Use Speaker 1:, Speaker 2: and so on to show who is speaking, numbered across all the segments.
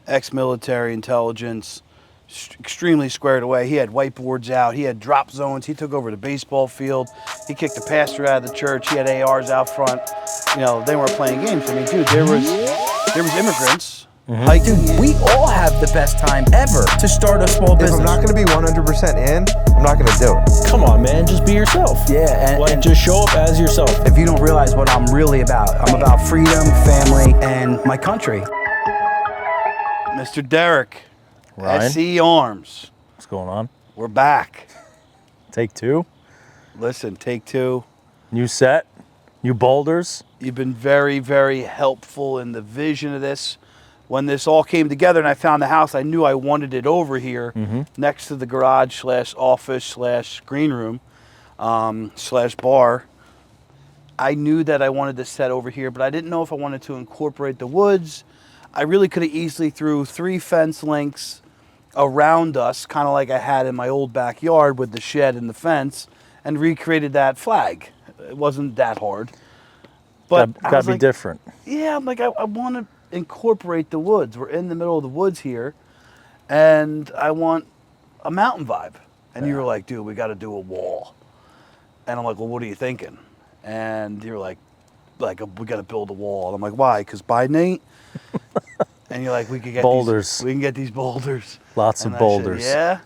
Speaker 1: ex-military intelligence, extremely squared away. He had whiteboards out. He had drop zones. He took over the baseball field. He kicked the pastor out of the church. He had ARs out front. You know, they weren't playing games. I mean, dude, there was immigrants.
Speaker 2: Dude, we all have the best time ever to start a small business.
Speaker 3: If I'm not going to be 100% in, I'm not going to do it.
Speaker 4: Come on, man, just be yourself.
Speaker 2: Yeah,
Speaker 4: and just show up as yourself.
Speaker 2: If you don't realize what I'm really about, I'm about freedom, family, and my country.
Speaker 1: Mr. Derek,
Speaker 4: Ryan?
Speaker 1: SE Arms.
Speaker 4: What's going on?
Speaker 1: We're back.
Speaker 4: Take two.
Speaker 1: Listen, take two.
Speaker 4: New set, new boulders.
Speaker 1: You've been very, very helpful in the vision of this. When this all came together and I found the house, I knew I wanted it over here next to the garage / office / green room / bar. I knew that I wanted this set over here, but I didn't know if I wanted to incorporate the woods. I really could have easily threw 3 fence links around us, kind of like I had in my old backyard with the shed and the fence, and recreated that flag. It wasn't that hard. But
Speaker 4: gotta be different.
Speaker 1: Yeah, I'm like, I want to incorporate the woods. We're in the middle of the woods here, and I want a mountain vibe. And you were like, dude, we got to do a wall. And I'm like, well, what are you thinking? And you're like we got to build a wall. And I'm like, why? Because by Nate. And you're like, we could get
Speaker 4: boulders.
Speaker 1: We can get these boulders.
Speaker 4: Lots of boulders.
Speaker 1: Said, yeah.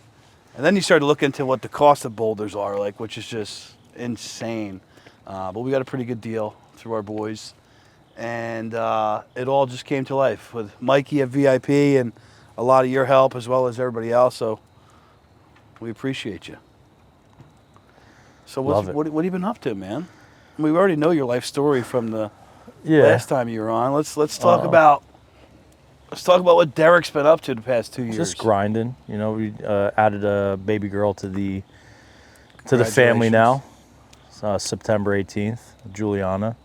Speaker 1: And then you started looking into what the cost of boulders are, like, which is just insane. But we got a pretty good deal through our boys. And it all just came to life with Mikey at VIP and a lot of your help as well as everybody else. So we appreciate you. So what have you been up to, man? I mean, we already know your life story from the last time you were on. Let's talk about what Derek's been up to the past 2 years.
Speaker 4: Just grinding. You know, we added a baby girl to the family now. September 18th, Juliana.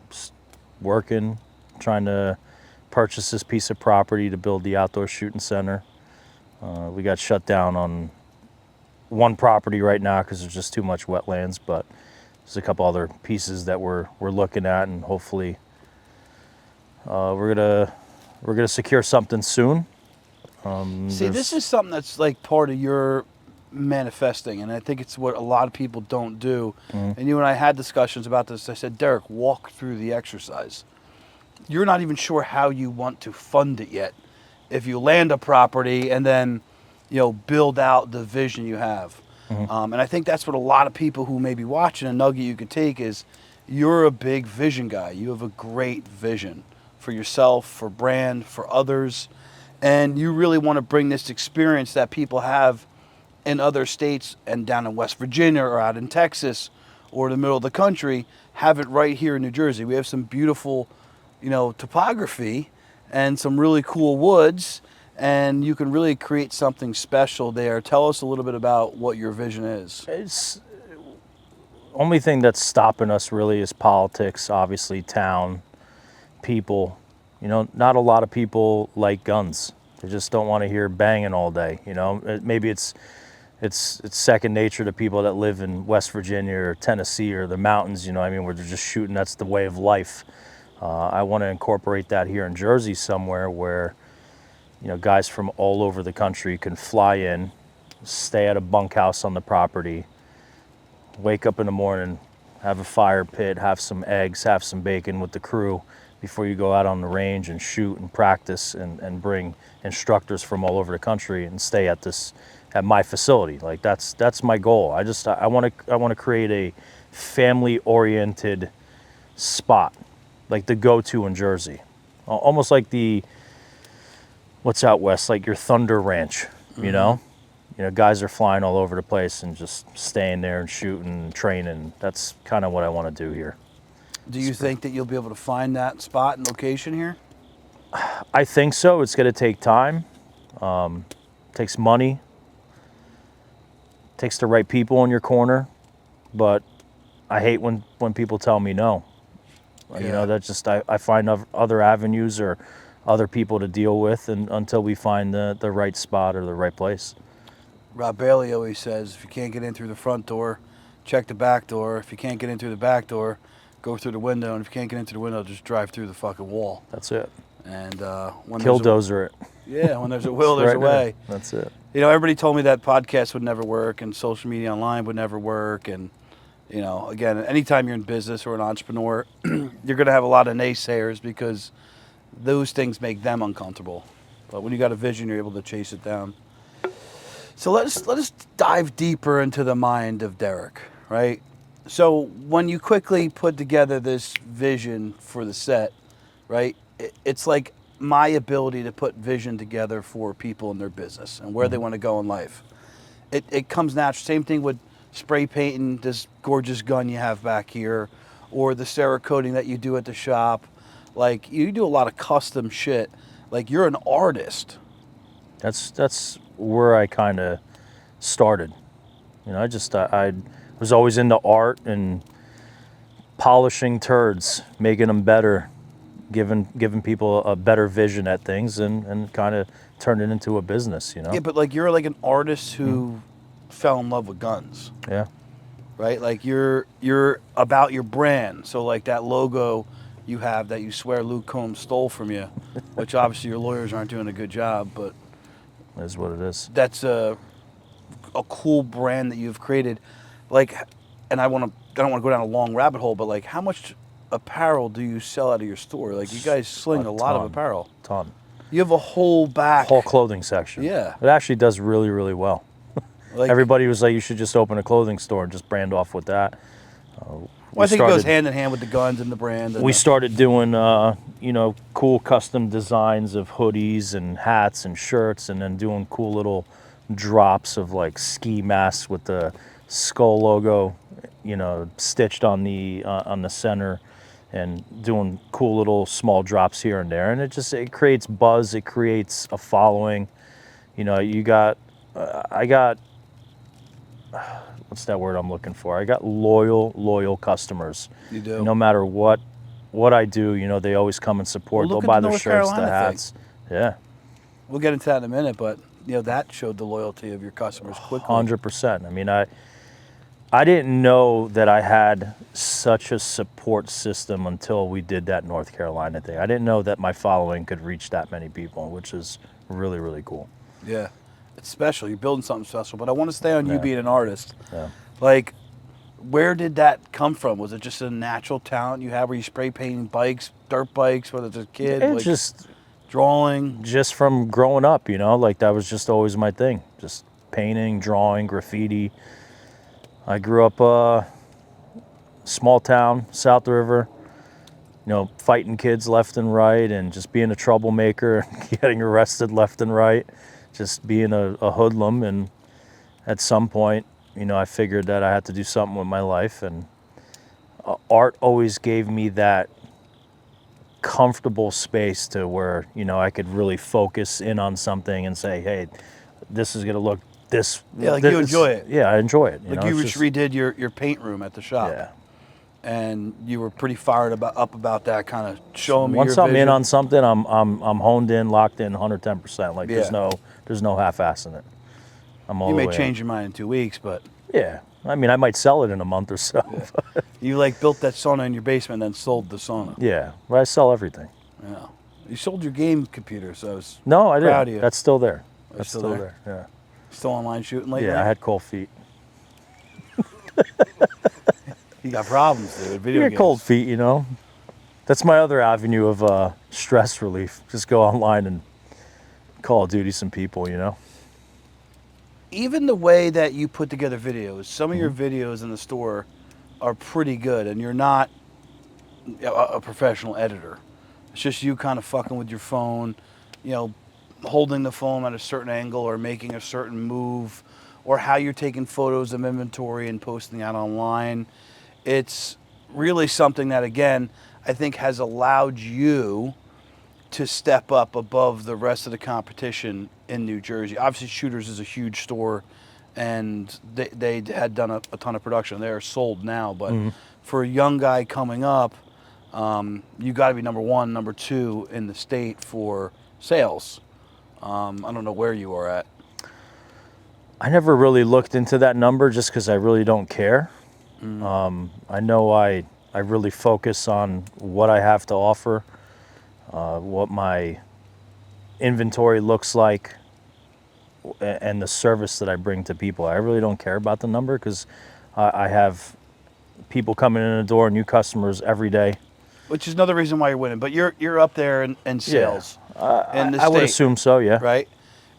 Speaker 4: Just working, trying to purchase this piece of property to build the outdoor shooting center. We got shut down on one property right now because there's just too much wetlands, but there's a couple other pieces that we're looking at, and hopefully we're gonna secure something soon.
Speaker 1: See, this is something that's like part of your manifesting, and I think it's what a lot of people don't do. And you and I had discussions about this. I said, Derek, walk through the exercise. You're not even sure how you want to fund it yet. If you land a property and then, build out the vision you have. And I think that's what a lot of people who may be watching, a nugget you could take is, you're a big vision guy. You have a great vision for yourself, for brand, for others. And you really want to bring this experience that people have in other states and down in West Virginia or out in Texas or the middle of the country, have it right here in New Jersey. We have some beautiful, topography and some really cool woods, and you can really create something special there. Tell us a little bit about what your vision is.
Speaker 4: It's only thing that's stopping us really is politics, obviously, town, people. Not a lot of people like guns. They just don't want to hear banging all day. Maybe it's second nature to people that live in West Virginia or Tennessee or the mountains, where they're just shooting. That's the way of life. I want to incorporate that here in Jersey somewhere where, guys from all over the country can fly in, stay at a bunkhouse on the property, wake up in the morning, have a fire pit, have some eggs, have some bacon with the crew before you go out on the range and shoot and practice and bring instructors from all over the country and stay at my facility. Like that's my goal. I want to create a family-oriented spot, like the go-to in Jersey, almost like what's out west, like your Thunder Ranch. Guys are flying all over the place and just staying there and shooting and training. That's kind of what I want to do here.
Speaker 1: Do you think that you'll be able to find that spot and location here?
Speaker 4: I think so. It's going to take time. Takes money. Takes the right people in your corner. But I hate when people tell me no.
Speaker 1: Yeah.
Speaker 4: That's just, I find other avenues or other people to deal with until we find the right spot or the right place.
Speaker 1: Rob Bailey always says, if you can't get in through the front door, check the back door. If you can't get in through the back door, go through the window, and if you can't get into the window, just drive through the fucking wall.
Speaker 4: That's it.
Speaker 1: And when
Speaker 4: Killdozer it.
Speaker 1: yeah, when there's a will, there's a
Speaker 4: Right there.
Speaker 1: way.
Speaker 4: That's it.
Speaker 1: You know, everybody told me that podcast would never work and social media online would never work. And, you know, again, anytime you're in business or an entrepreneur, you're going to have a lot of naysayers because those things make them uncomfortable. But when you got a vision, you're able to chase it down. So let us dive deeper into the mind of Derek, right? So when you quickly put together this vision for the set, right, it's like my ability to put vision together for people in their business and where they want to go in life. It comes natural. Same thing with spray painting this gorgeous gun you have back here, or the Cerakoting that you do at the shop. Like, you do a lot of custom shit. Like, you're an artist.
Speaker 4: That's where I kind of started. You know, I was always into art and polishing turds, making them better, giving people a better vision at things, and kind of turn it into a business, you know?
Speaker 1: Yeah, but like, you're like an artist who fell in love with guns.
Speaker 4: Yeah.
Speaker 1: Right? Like, you're about your brand. So like that logo you have that you swear Luke Combs stole from you, which obviously your lawyers aren't doing a good job, but
Speaker 4: It is what it is.
Speaker 1: that's a cool brand that you've created. Like, and I don't want to go down a long rabbit hole, but like, how much apparel do you sell out of your store? Like, you guys sling a lot of apparel.
Speaker 4: Ton.
Speaker 1: You have a whole back.
Speaker 4: Whole clothing section.
Speaker 1: Yeah.
Speaker 4: It actually does really, really well.
Speaker 1: Like,
Speaker 4: Everybody was like, you should just open a clothing store and just brand off with that.
Speaker 1: well, I think it goes hand in hand with the guns and the brand. And
Speaker 4: We started doing, you know, cool custom designs of hoodies and hats and shirts, and then doing cool little drops of like ski masks with the skull logo, you know, stitched on the center, and doing cool little small drops here and there. And it creates buzz. It creates a following. You know, I got, what's that word I'm looking for? I got loyal customers.
Speaker 1: You do.
Speaker 4: No matter what I do, you know, they always come and support.
Speaker 1: Well, look
Speaker 4: They'll
Speaker 1: at
Speaker 4: buy
Speaker 1: the
Speaker 4: their
Speaker 1: North
Speaker 4: shirts, the
Speaker 1: Carolina
Speaker 4: hats. Yeah.
Speaker 1: We'll get into that in a minute, but you know, that showed the loyalty of your customers quickly.
Speaker 4: 100%. I mean, I didn't know that I had such a support system until we did that North Carolina thing. I didn't know that my following could reach that many people, which is really, really cool.
Speaker 1: Yeah. It's special. You're building something special. But I want to stay on you
Speaker 4: Yeah.
Speaker 1: being an artist.
Speaker 4: Yeah.
Speaker 1: Like, where did that come from? Was it just a natural talent you had where you spray painting bikes, dirt bikes, whether it's a kid?
Speaker 4: It
Speaker 1: like,
Speaker 4: just
Speaker 1: drawing?
Speaker 4: just from growing up, you know, like that was just always my thing. Just painting, drawing, graffiti. I grew up small town, South River, you know, fighting kids left and right, and just being a troublemaker, getting arrested left and right, just being a hoodlum. And at some point, you know, I figured that I had to do something with my life, and art always gave me that comfortable space to where, you know, I could really focus in on something and say, hey, this is going to look this.
Speaker 1: Yeah, like
Speaker 4: this,
Speaker 1: you enjoy it.
Speaker 4: Yeah, I enjoy it.
Speaker 1: Like,
Speaker 4: know,
Speaker 1: you
Speaker 4: it's
Speaker 1: just redid your paint room at the shop.
Speaker 4: Yeah.
Speaker 1: And you were pretty fired up about that, kind of showing me
Speaker 4: Once
Speaker 1: your
Speaker 4: I'm
Speaker 1: vision.
Speaker 4: in on something, I'm honed in, locked in, 110%. Like,
Speaker 1: Yeah.
Speaker 4: there's no half-assing it. I'm all
Speaker 1: You
Speaker 4: the
Speaker 1: may
Speaker 4: way
Speaker 1: change your mind in 2 weeks, but
Speaker 4: in. Yeah. I mean, I might sell it in a month or so. Yeah.
Speaker 1: you like built that sauna in your basement and then sold the sauna.
Speaker 4: Yeah. But I sell everything.
Speaker 1: Yeah. You sold your game computer, so I was
Speaker 4: No, I
Speaker 1: proud of
Speaker 4: didn't.
Speaker 1: you.
Speaker 4: That's still there. That's
Speaker 1: still
Speaker 4: still
Speaker 1: there?
Speaker 4: there.
Speaker 1: Still online shooting
Speaker 4: Yeah.
Speaker 1: lately?
Speaker 4: Yeah, I had cold feet.
Speaker 1: You got problems, dude. Video
Speaker 4: You
Speaker 1: games.
Speaker 4: get cold feet, you know. That's my other avenue of stress relief. Just go online and Call of Duty some people, you know.
Speaker 1: Even the way that you put together videos, some of your videos in the store are pretty good, and you're not a professional editor. It's just you kind of fucking with your phone, you know, holding the phone at a certain angle or making a certain move, or how you're taking photos of inventory and posting that online. It's really something that, again, I think has allowed you to step up above the rest of the competition in New Jersey. Obviously, Shooters is a huge store, and they had done a ton of production. They're sold now, but for a young guy coming up, you got to be number one, number two in the state for sales. I don't know where you are at.
Speaker 4: I never really looked into that number just because I really don't care. I know I I really focus on what I have to offer, what my inventory looks like, and the service that I bring to people. I really don't care about the number because I have people coming in the door, new customers every day.
Speaker 1: Which is another reason why you're winning. But you're up there in sales. In the
Speaker 4: I would
Speaker 1: state,
Speaker 4: assume so, yeah.
Speaker 1: right?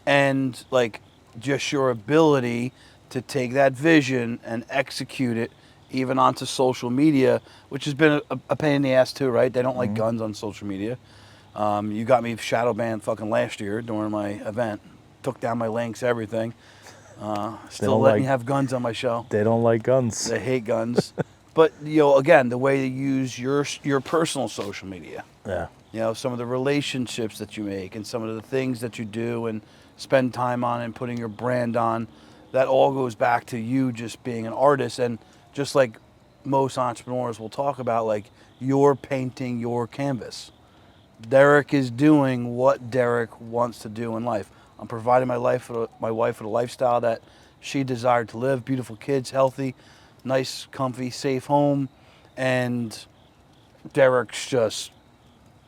Speaker 1: And like just your ability to take that vision and execute it even onto social media, which has been a pain in the ass too, right? They don't like guns on social media. You got me shadow banned fucking last year during my event. Took down my links, everything. Still letting me have guns on my show.
Speaker 4: They don't like guns.
Speaker 1: They hate guns. But, again, the way to use your personal social media.
Speaker 4: Yeah.
Speaker 1: Some of the relationships that you make and some of the things that you do and spend time on and putting your brand on, that all goes back to you just being an artist. And just like most entrepreneurs will talk about, like, you're painting your canvas. Derek is doing what Derek wants to do in life. I'm providing my wife with a lifestyle that she desired to live. Beautiful kids, healthy, nice, comfy, safe home. And Derek's just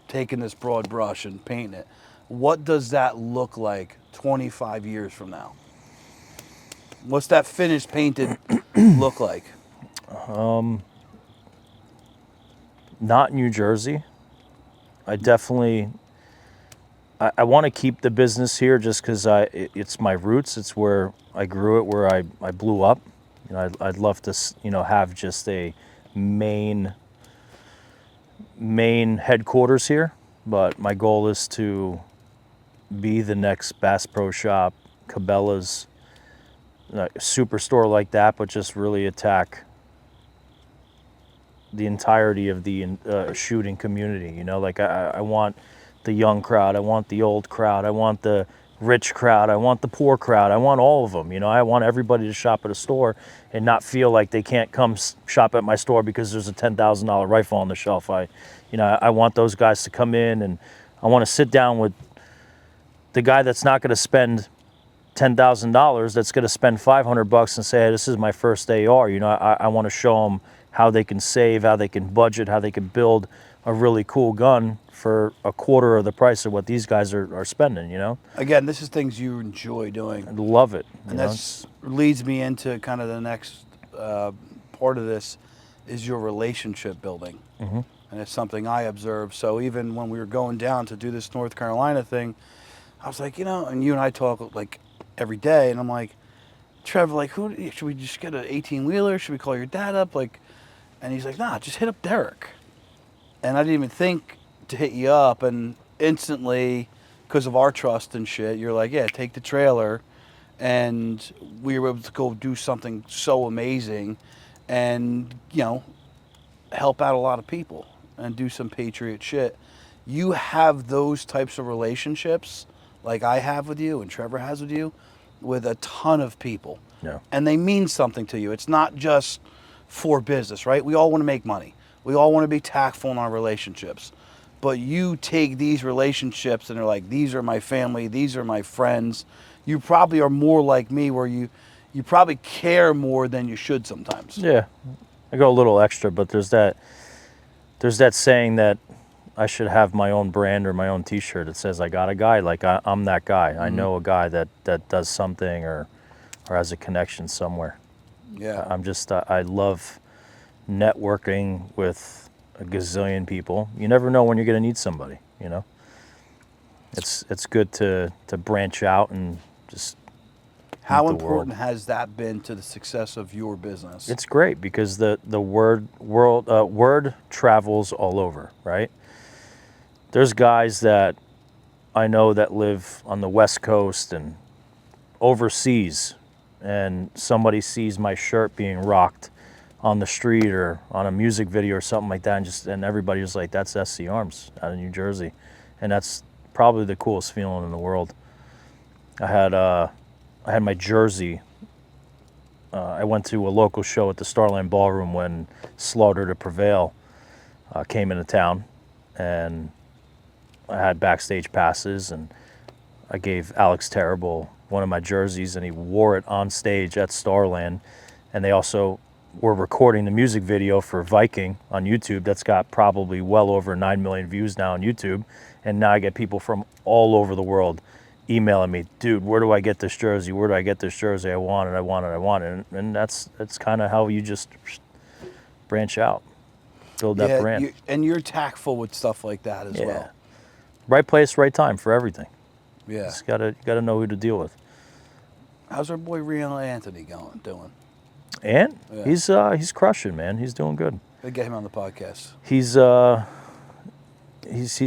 Speaker 1: taking this broad brush and painting it. What does that look like 25 years from now? What's that finished painted look like?
Speaker 4: Not New Jersey. I definitely, I want to keep the business here just because it's my roots. It's where I grew it, where I blew up. I'd love to, have just a main headquarters here. But my goal is to be the next Bass Pro Shop, Cabela's, superstore like that, but just really attack the entirety of the shooting community. Like I want the young crowd, I want the old crowd, I want the rich crowd, I want the poor crowd, I want all of them. I want everybody to shop at a store and not feel like they can't come shop at my store because there's a $10,000 rifle on the shelf. I want those guys to come in, and I want to sit down with the guy that's not going to spend $10,000, that's going to spend $500 and say, hey, this is my first AR. I want to show them how they can save, how they can budget, how they can build a really cool gun for a quarter of the price of what these guys are spending,
Speaker 1: Again, this is things you enjoy doing.
Speaker 4: I love it.
Speaker 1: And that leads me into kind of the next part of this is your relationship building. Mm-hmm. And it's something I observed. So even when we were going down to do this North Carolina thing, I was like, and you and I talk like every day, and I'm like, Trevor, like, should we just get an 18-wheeler? Should we call your dad up? Like, and he's like, nah, just hit up Derek. And I didn't even think to hit you up, and instantly, because of our trust and shit, you're like, yeah, take the trailer. And we were able to go do something so amazing and, help out a lot of people and do some patriot shit. You have those types of relationships like I have with you and Trevor has with you with a ton of people.
Speaker 4: Yeah.
Speaker 1: And they mean something to you. It's not just for business, right? We all want to make money. We all want to be tactful in our relationships. But you take these relationships and they're like, these are my family, these are my friends. You probably are more like me where you probably care more than you should sometimes.
Speaker 4: Yeah. I go a little extra, but there's that saying that I should have my own brand or my own t-shirt that says I got a guy, like I'm that guy. Mm-hmm. I know a guy that does something or has a connection somewhere.
Speaker 1: Yeah.
Speaker 4: I love networking with a gazillion people. You never know when you're going to need somebody, It's good to branch out and just
Speaker 1: How important has that been to the success of your business?
Speaker 4: It's great because the word travels all over, right? There's guys that I know that live on the West Coast and overseas, and somebody sees my shirt being rocked on the street or on a music video or something like that, and everybody was like, that's SC Arms out of New Jersey. And that's probably the coolest feeling in the world. I had my jersey. I went to a local show at the Starland Ballroom when Slaughter to Prevail came into town, and I had backstage passes, and I gave Alex Terrible one of my jerseys, and he wore it on stage at Starland. And they also we're recording the music video for Viking on YouTube. That's got probably well over 9 million views now on YouTube. And now I get people from all over the world emailing me, dude, where do I get this jersey? Where do I get this jersey? I want it, I want it, I want it. And that's kind of how you just branch out, build that brand.
Speaker 1: And you're tactful with stuff like that as well.
Speaker 4: Right place, right time for everything.
Speaker 1: Yeah.
Speaker 4: Just gotta know who to deal with.
Speaker 1: How's our boy Rian Anthony doing?
Speaker 4: And he's crushing, man. He's doing good.
Speaker 1: Gotta get him on the podcast.
Speaker 4: He's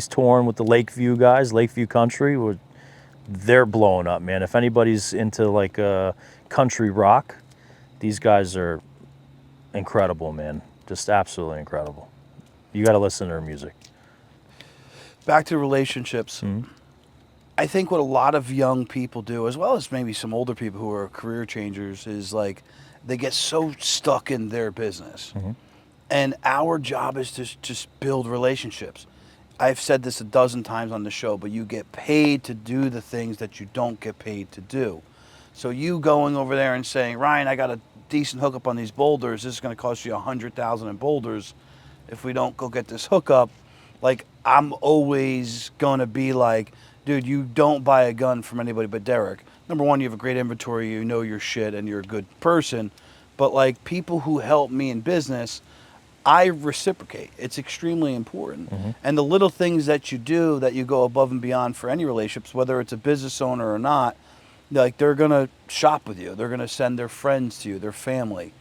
Speaker 4: touring with the Lakeview guys, Lakeview Country. They're blowing up, man. If anybody's into like country rock, these guys are incredible, man. Just absolutely incredible. You got to listen to their music.
Speaker 1: Back to relationships.
Speaker 4: Mm-hmm.
Speaker 1: I think what a lot of young people do, as well as maybe some older people who are career changers, is like they get so stuck in their business.
Speaker 4: Mm-hmm.
Speaker 1: And our job is to just build relationships. I've said this a dozen times on the show, but you get paid to do the things that you don't get paid to do. So you going over there and saying, Ryan, I got a decent hookup on these boulders. This is going to cost you $100,000 in boulders. If we don't go get this hookup, like I'm always going to be like, dude, you don't buy a gun from anybody but Derek. Number one, you have a great inventory, you know your shit, and you're a good person. But like people who help me in business, I reciprocate. It's extremely important. Mm-hmm. And the little things that you do that you go above and beyond for any relationships, whether it's a business owner or not, like they're going to shop with you. They're going to send their friends to you, their family.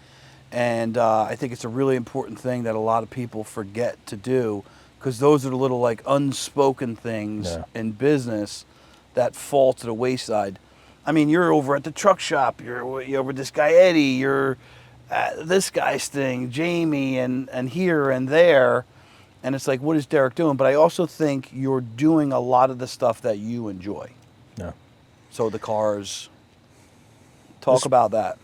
Speaker 1: And I think it's a really important thing that a lot of people forget to do, because those are the little like unspoken things in business that fall to the wayside. I mean, you're over at the truck shop. You're over with this guy, Eddie. You're this guy's thing, Jamie, and here and there. And it's like, what is Derek doing? But I also think you're doing a lot of the stuff that you enjoy.
Speaker 4: Yeah.
Speaker 1: So the cars, talk about that.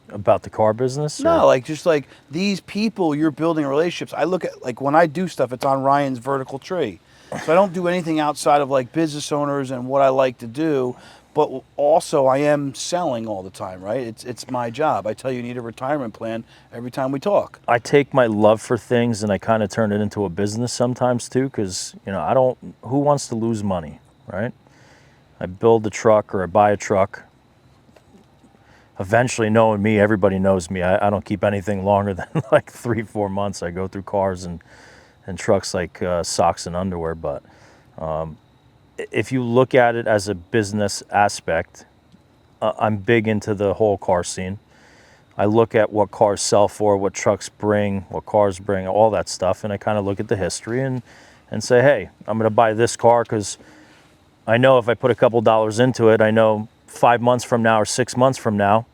Speaker 4: About the car business?
Speaker 1: No, like just like these people you're building relationships. I look at, like when I do stuff, it's on Ryan's vertical tree. So I don't do anything outside of like business owners and what I like to do. But also I am selling all the time, right? It's my job. I tell you need a retirement plan every time we talk.
Speaker 4: I take my love for things and I kind of turn it into a business sometimes too, because, you know, who wants to lose money, right? I build a truck or I buy a truck. Eventually, knowing me, everybody knows me. I don't keep anything longer than like 3-4 months. I go through cars and trucks like socks and underwear. But if you look at it as a business aspect, I'm big into the whole car scene. I look at what cars sell for, what trucks bring, what cars bring, all that stuff. And I kind of look at the history and say, hey, I'm going to buy this car because I know if I put a couple dollars into it, I know 5 months from now or 6 months from now,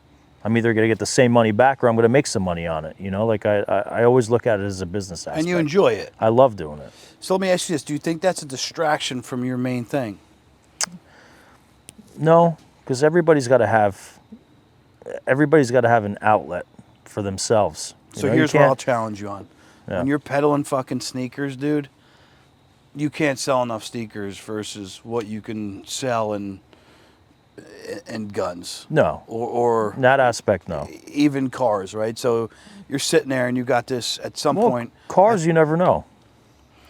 Speaker 4: I'm either going to get the same money back or I'm going to make some money on it. You know, like I always look at it as a business aspect.
Speaker 1: And you enjoy it.
Speaker 4: I love doing it.
Speaker 1: So let me ask you this. Do you think that's a distraction from your main thing?
Speaker 4: No, because everybody's got to have an outlet for themselves.
Speaker 1: So here's what I'll challenge you on. Yeah. When you're peddling fucking sneakers, dude, you can't sell enough sneakers versus what you can sell in guns.
Speaker 4: No.
Speaker 1: Or
Speaker 4: in that aspect, no.
Speaker 1: Even cars, right? So you're sitting there and you got this at some point.
Speaker 4: Cars, you never know.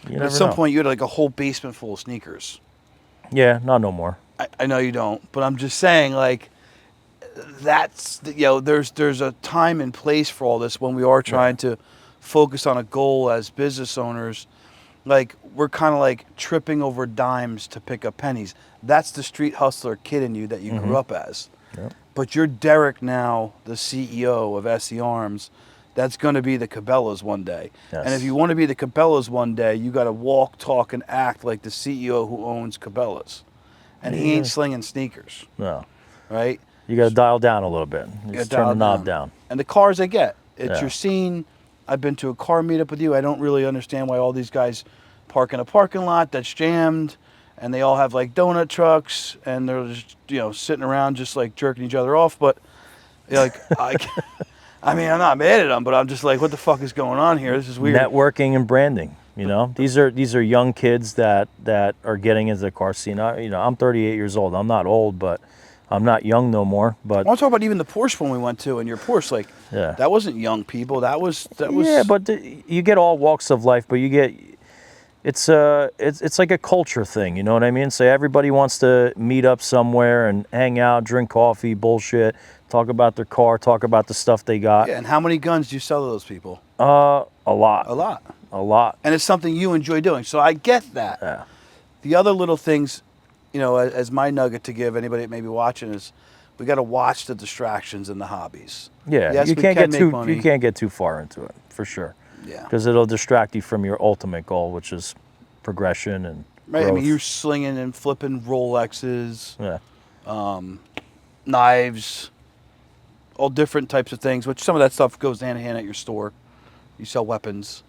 Speaker 1: At some point, you had like a whole basement full of sneakers.
Speaker 4: Yeah, not no more.
Speaker 1: I know you don't, but I'm just saying, like, that's, you know, there's a time and place for all this when we are trying to focus on a goal as business owners. Like, we're kind of like tripping over dimes to pick up pennies. That's the street hustler kid in you that you grew up as.
Speaker 4: Yep.
Speaker 1: But you're Derek now, the CEO of SE Arms. That's going to be the Cabela's one day. Yes. And if you want to be the Cabela's one day, you got to walk, talk, and act like the CEO who owns Cabela's. And he ain't slinging sneakers.
Speaker 4: No.
Speaker 1: Right?
Speaker 4: You got to dial down a little bit. Just turn the knob down.
Speaker 1: And the cars I get. It's your scene. I've been to a car meetup with you. I don't really understand why all these guys park in a parking lot that's jammed, and they all have like donut trucks, and they're just, you know, sitting around just like jerking each other off. But like, I mean, I'm not mad at them, but I'm just like, what the fuck is going on here? This is weird.
Speaker 4: Networking and branding. You know, these are young kids that are getting into the car scene. I'm 38 years old. I'm not old, but I'm not young no more, but
Speaker 1: I want to talk about even the Porsche one we went to, and your Porsche, like,
Speaker 4: yeah.
Speaker 1: that wasn't young people. That was.
Speaker 4: Yeah, but you get all walks of life, but you get it's like a culture thing, you know what I mean? So everybody wants to meet up somewhere and hang out, drink coffee, bullshit, talk about their car, talk about the stuff they got.
Speaker 1: Yeah, and how many guns do you sell to those people?
Speaker 4: A lot.
Speaker 1: A lot.
Speaker 4: A lot.
Speaker 1: And it's something you enjoy doing. So I get that.
Speaker 4: Yeah.
Speaker 1: The other little things, you know, as my nugget to give anybody that may be watching is, we got to watch the distractions and the hobbies.
Speaker 4: Yeah,
Speaker 1: yes,
Speaker 4: you
Speaker 1: we
Speaker 4: can't
Speaker 1: can
Speaker 4: get
Speaker 1: make money.
Speaker 4: you can't get too far into it, for sure.
Speaker 1: Yeah.
Speaker 4: Because it'll distract you from your ultimate goal, which is progression and
Speaker 1: Right.
Speaker 4: growth.
Speaker 1: I mean, you're slinging and flipping Rolexes,
Speaker 4: Yeah.
Speaker 1: knives, all different types of things, which some of that stuff goes hand in hand at your store. You sell weapons.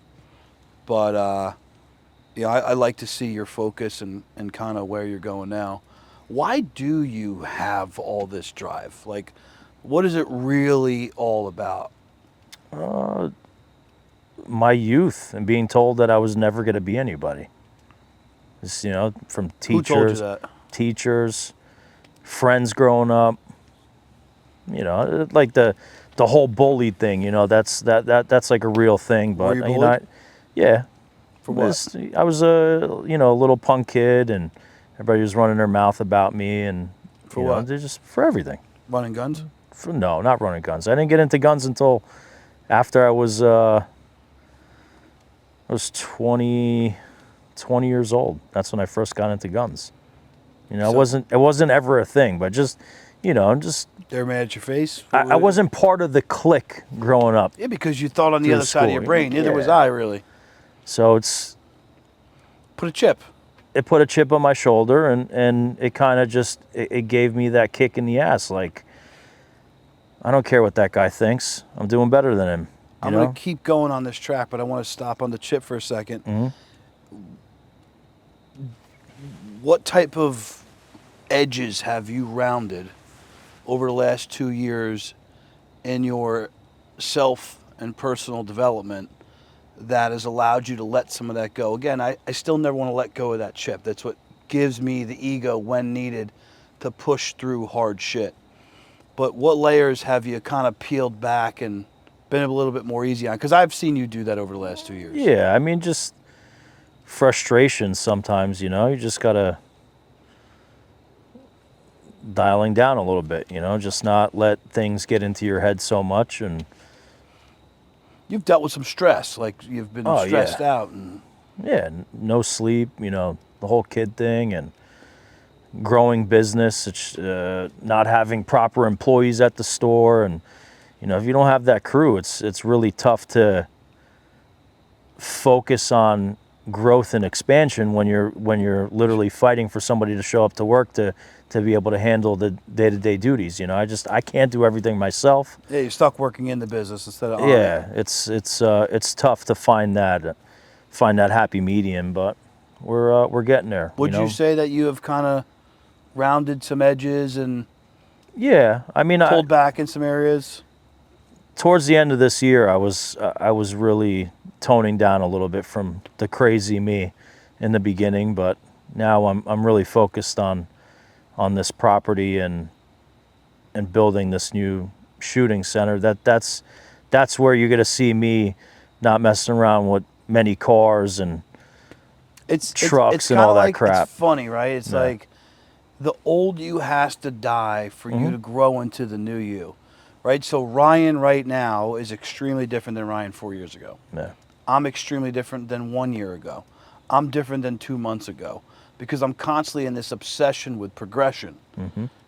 Speaker 1: But, yeah, I like to see your focus and kind of where you're going now. Why do you have all this drive? Like, what is it really all about?
Speaker 4: My youth and being told that I was never going to be anybody. Just, you know, from
Speaker 1: Who told you
Speaker 4: teachers,
Speaker 1: that?
Speaker 4: teachers, friends growing up. You know, like the whole bully thing. You know, that's like a real thing. But
Speaker 1: you
Speaker 4: you know,
Speaker 1: bullied?
Speaker 4: yeah.
Speaker 1: For what?
Speaker 4: I was a little punk kid, and everybody was running their mouth about me, and
Speaker 1: For
Speaker 4: you know,
Speaker 1: what?
Speaker 4: they're just for everything.
Speaker 1: Running guns?
Speaker 4: No, not running guns. I didn't get into guns until after I was 20 years old. That's when I first got into guns. You know, it wasn't ever a thing, but just, you know,
Speaker 1: They're mad at your face?
Speaker 4: I wasn't part of the clique growing up.
Speaker 1: Yeah, because you thought on the
Speaker 4: Through
Speaker 1: other side of
Speaker 4: school,
Speaker 1: your brain. Neither was
Speaker 4: yeah.
Speaker 1: I, really.
Speaker 4: So
Speaker 1: Put a chip.
Speaker 4: it put a chip on my shoulder, and it kind of just, it gave me that kick in the ass. Like, I don't care what that guy thinks. I'm doing better than him.
Speaker 1: I'm going to keep going on this track, but I want to stop on the chip for a second.
Speaker 4: Mm-hmm.
Speaker 1: What type of edges have you rounded over the last 2 years in your self and personal development that has allowed you to let some of that go? Again, I still never want to let go of that chip. That's what gives me the ego when needed to push through hard shit. But what layers have you kind of peeled back and been a little bit more easy on? Because I've seen you do that over the last 2 years.
Speaker 4: Yeah, I mean, just frustration sometimes, you know. You just got to dialing down a little bit, you know, just not let things get into your head so much. And
Speaker 1: you've dealt with some stress, like you've been stressed out. And
Speaker 4: yeah, no sleep, you know, the whole kid thing, and growing business, it's not having proper employees at the store. And, you know, if you don't have that crew, it's really tough to focus on growth and expansion when you're literally fighting for somebody to show up to work to be able to handle the day-to-day duties. You know, I can't do everything myself.
Speaker 1: yeah, you're stuck working in the business instead of on
Speaker 4: Yeah, it's tough to find that happy medium, but we're getting there.
Speaker 1: Would you say that you have kind of rounded some edges and
Speaker 4: Yeah, I mean,
Speaker 1: pulled back in some areas?
Speaker 4: Towards the end of this year, I was really toning down a little bit from the crazy me in the beginning, but now I'm really focused on this property and building this new shooting center. That's where you're gonna see me not messing around with many cars and trucks and all that crap.
Speaker 1: It's funny, right? It's like the old you has to die for you to grow into the new you, right? So Ryan right now is extremely different than Ryan 4 years ago.
Speaker 4: Yeah.
Speaker 1: I'm extremely different than 1 year ago. I'm different than 2 months ago because I'm constantly in this obsession with progression,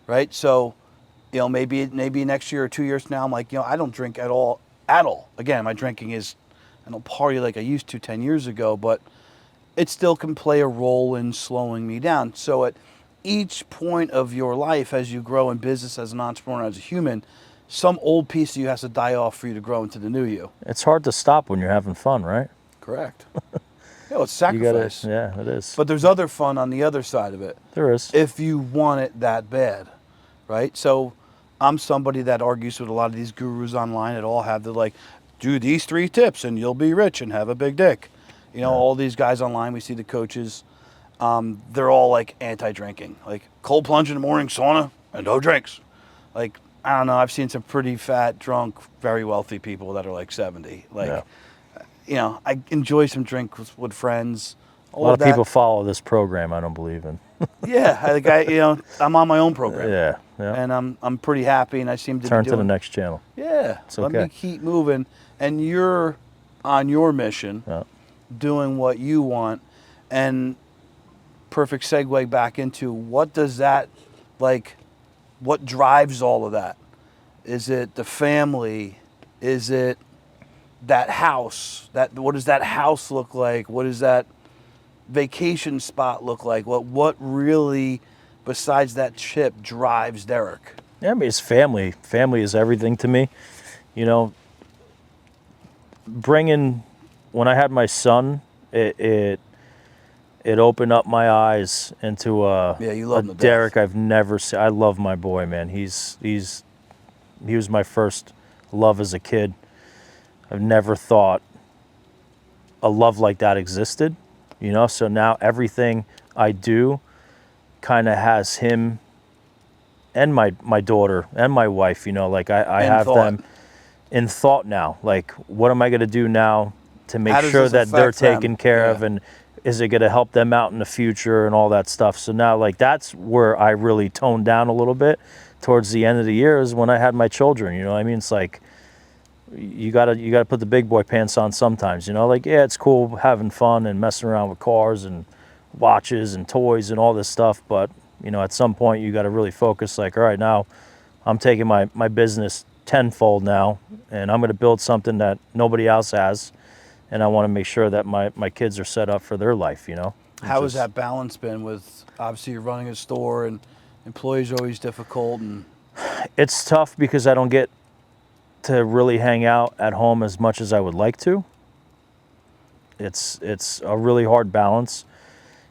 Speaker 1: right? So, you know, maybe next year or 2 years from now, I'm like, you know, I don't drink at all. Again, my drinking is, I don't party like I used to 10 years ago, but it still can play a role in slowing me down. So at each point of your life, as you grow in business, as an entrepreneur, as a human, some old piece of you has to die off for you to grow into the new you.
Speaker 4: It's hard to stop when you're having fun, right?
Speaker 1: Correct. Yeah, it's sacrifice.
Speaker 4: Yeah, it is.
Speaker 1: But there's other fun on the other side of it.
Speaker 4: There is.
Speaker 1: If you want it that bad, right? So I'm somebody that argues with a lot of these gurus online that all have the like, do these 3 tips and you'll be rich and have a big dick. You know, all these guys online, we see the coaches, they're all like anti-drinking. Like cold plunge in the morning, sauna, and no drinks. Like, I don't know, I've seen some pretty fat, drunk, very wealthy people that are like 70. Like,
Speaker 4: Yeah.
Speaker 1: you know, I enjoy some drinks with friends.
Speaker 4: A lot of people follow this program I don't believe in.
Speaker 1: Yeah, I'm on my own program.
Speaker 4: Yeah, yeah.
Speaker 1: And I'm pretty happy, and I seem to
Speaker 4: Turn
Speaker 1: be
Speaker 4: to
Speaker 1: doing.
Speaker 4: the next channel.
Speaker 1: Yeah, let
Speaker 4: okay.
Speaker 1: me keep moving. And you're on your mission,
Speaker 4: Yeah.
Speaker 1: doing what you want, and perfect segue back into what does that, like, what drives all of that? Is it the family? Is it that house? What does that house look like? What does that vacation spot look like? What really, besides that chip, drives Derek?
Speaker 4: Yeah, I mean, it's family. Family is everything to me. You know, when I had my son, it opened up my eyes into
Speaker 1: You love him to
Speaker 4: Derek
Speaker 1: death.
Speaker 4: I've never seen. I love my boy, man. He was my first love as a kid. I've never thought a love like that existed, you know? So now everything I do kind of has him and my daughter and my wife, you know, like I have them in thought now. Like, what am I going to do now to make sure that they're taken care of, and is it going to help them out in the future and all that stuff? So now, like, that's where I really toned down a little bit towards the end of the year, is when I had my children, you know what I mean? It's like, you gotta put the big boy pants on sometimes, you know? Like, yeah, it's cool having fun and messing around with cars and watches and toys and all this stuff, but, you know, at some point you got to really focus, like, all right, now I'm taking my business tenfold now, and I'm going to build something that nobody else has, and I want to make sure that my kids are set up for their life, you know?
Speaker 1: How has that balance been with, obviously you're running a store and employees are always difficult, and
Speaker 4: it's tough because I don't get to really hang out at home as much as I would like to. It's a really hard balance.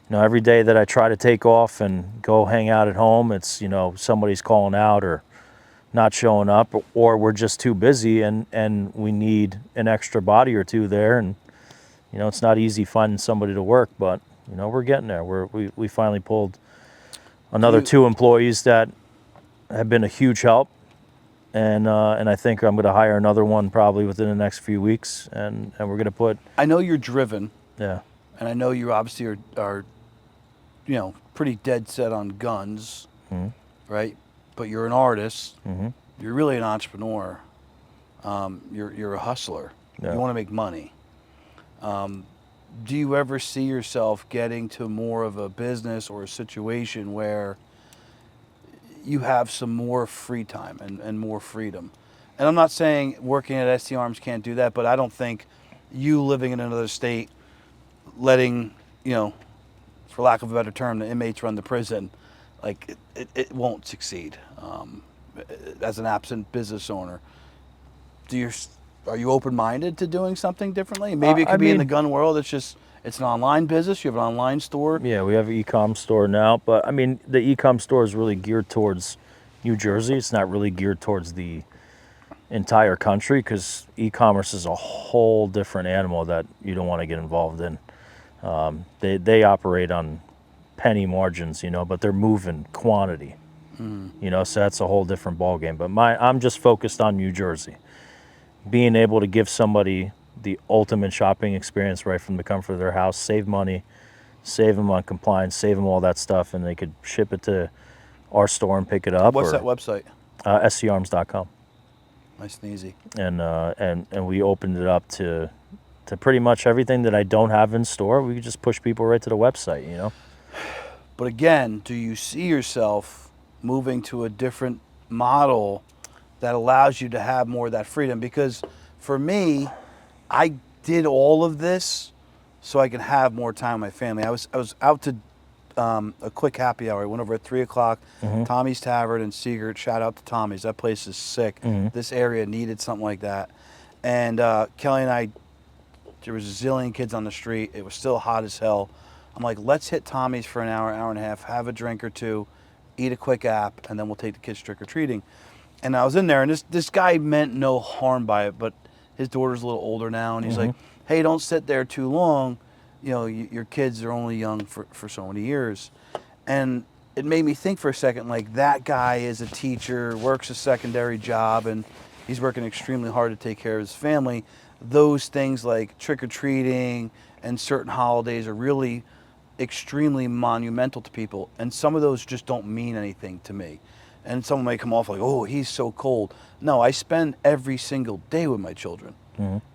Speaker 4: You know, every day that I try to take off and go hang out at home, it's, you know, somebody's calling out or not showing up, or we're just too busy and we need an extra body or two there. And, you know, it's not easy finding somebody to work, but, you know, we're getting there. We finally pulled another 2 employees that have been a huge help. And I think I'm going to hire another one probably within the next few weeks, and we're going to put.
Speaker 1: I know you're driven.
Speaker 4: Yeah.
Speaker 1: And I know you obviously are you know, pretty dead set on guns, right? But you're an artist. You're really an entrepreneur. You're a hustler.
Speaker 4: Yeah.
Speaker 1: You want to make money. Do you ever see yourself getting to more of a business or a situation where you have some more free time and more freedom? And I'm not saying working at ST Arms can't do that, but I don't think you living in another state, letting, you know, for lack of a better term, the inmates run the prison, like, it won't succeed. As an absent business owner, are you open-minded to doing something differently? Maybe it could be in the gun world. It's an online business. You have an online store.
Speaker 4: Yeah, we have an e-com store now, but I mean, the e-com store is really geared towards New Jersey. It's not really geared towards the entire country, because e-commerce is a whole different animal that you don't want to get involved in. They operate on penny margins, you know, but they're moving quantity, you know, so that's a whole different ballgame. But I'm just focused on New Jersey. Being able to give somebody the ultimate shopping experience right from the comfort of their house, save money, save them on compliance, save them all that stuff, and they could ship it to our store and pick it up.
Speaker 1: What's that website?
Speaker 4: SCArms.com.
Speaker 1: Nice and easy.
Speaker 4: And we opened it up to pretty much everything that I don't have in store. We could just push people right to the website, you know?
Speaker 1: But again, do you see yourself moving to a different model that allows you to have more of that freedom? Because for me, I did all of this so I can have more time with my family. I was out to a quick happy hour. I went over at 3 o'clock, Tommy's Tavern in Seagirt. Shout out to Tommy's. That place is sick. This area needed something like that. And Kelly and I, there was a zillion kids on the street. It was still hot as hell. I'm like, let's hit Tommy's for an hour, hour and a half, have a drink or two, eat a quick app, and then we'll take the kids trick-or-treating. And I was in there, and this guy meant no harm by it, but his daughter's a little older now, and he's like, hey, don't sit there too long. You know, your kids are only young for so many years. And it made me think for a second, like that guy is a teacher, works a secondary job, and he's working extremely hard to take care of his family. Those things like trick-or-treating and certain holidays are really extremely monumental to people, and some of those just don't mean anything to me. And someone may come off like, oh, he's so cold. No, I spend every single day with my children.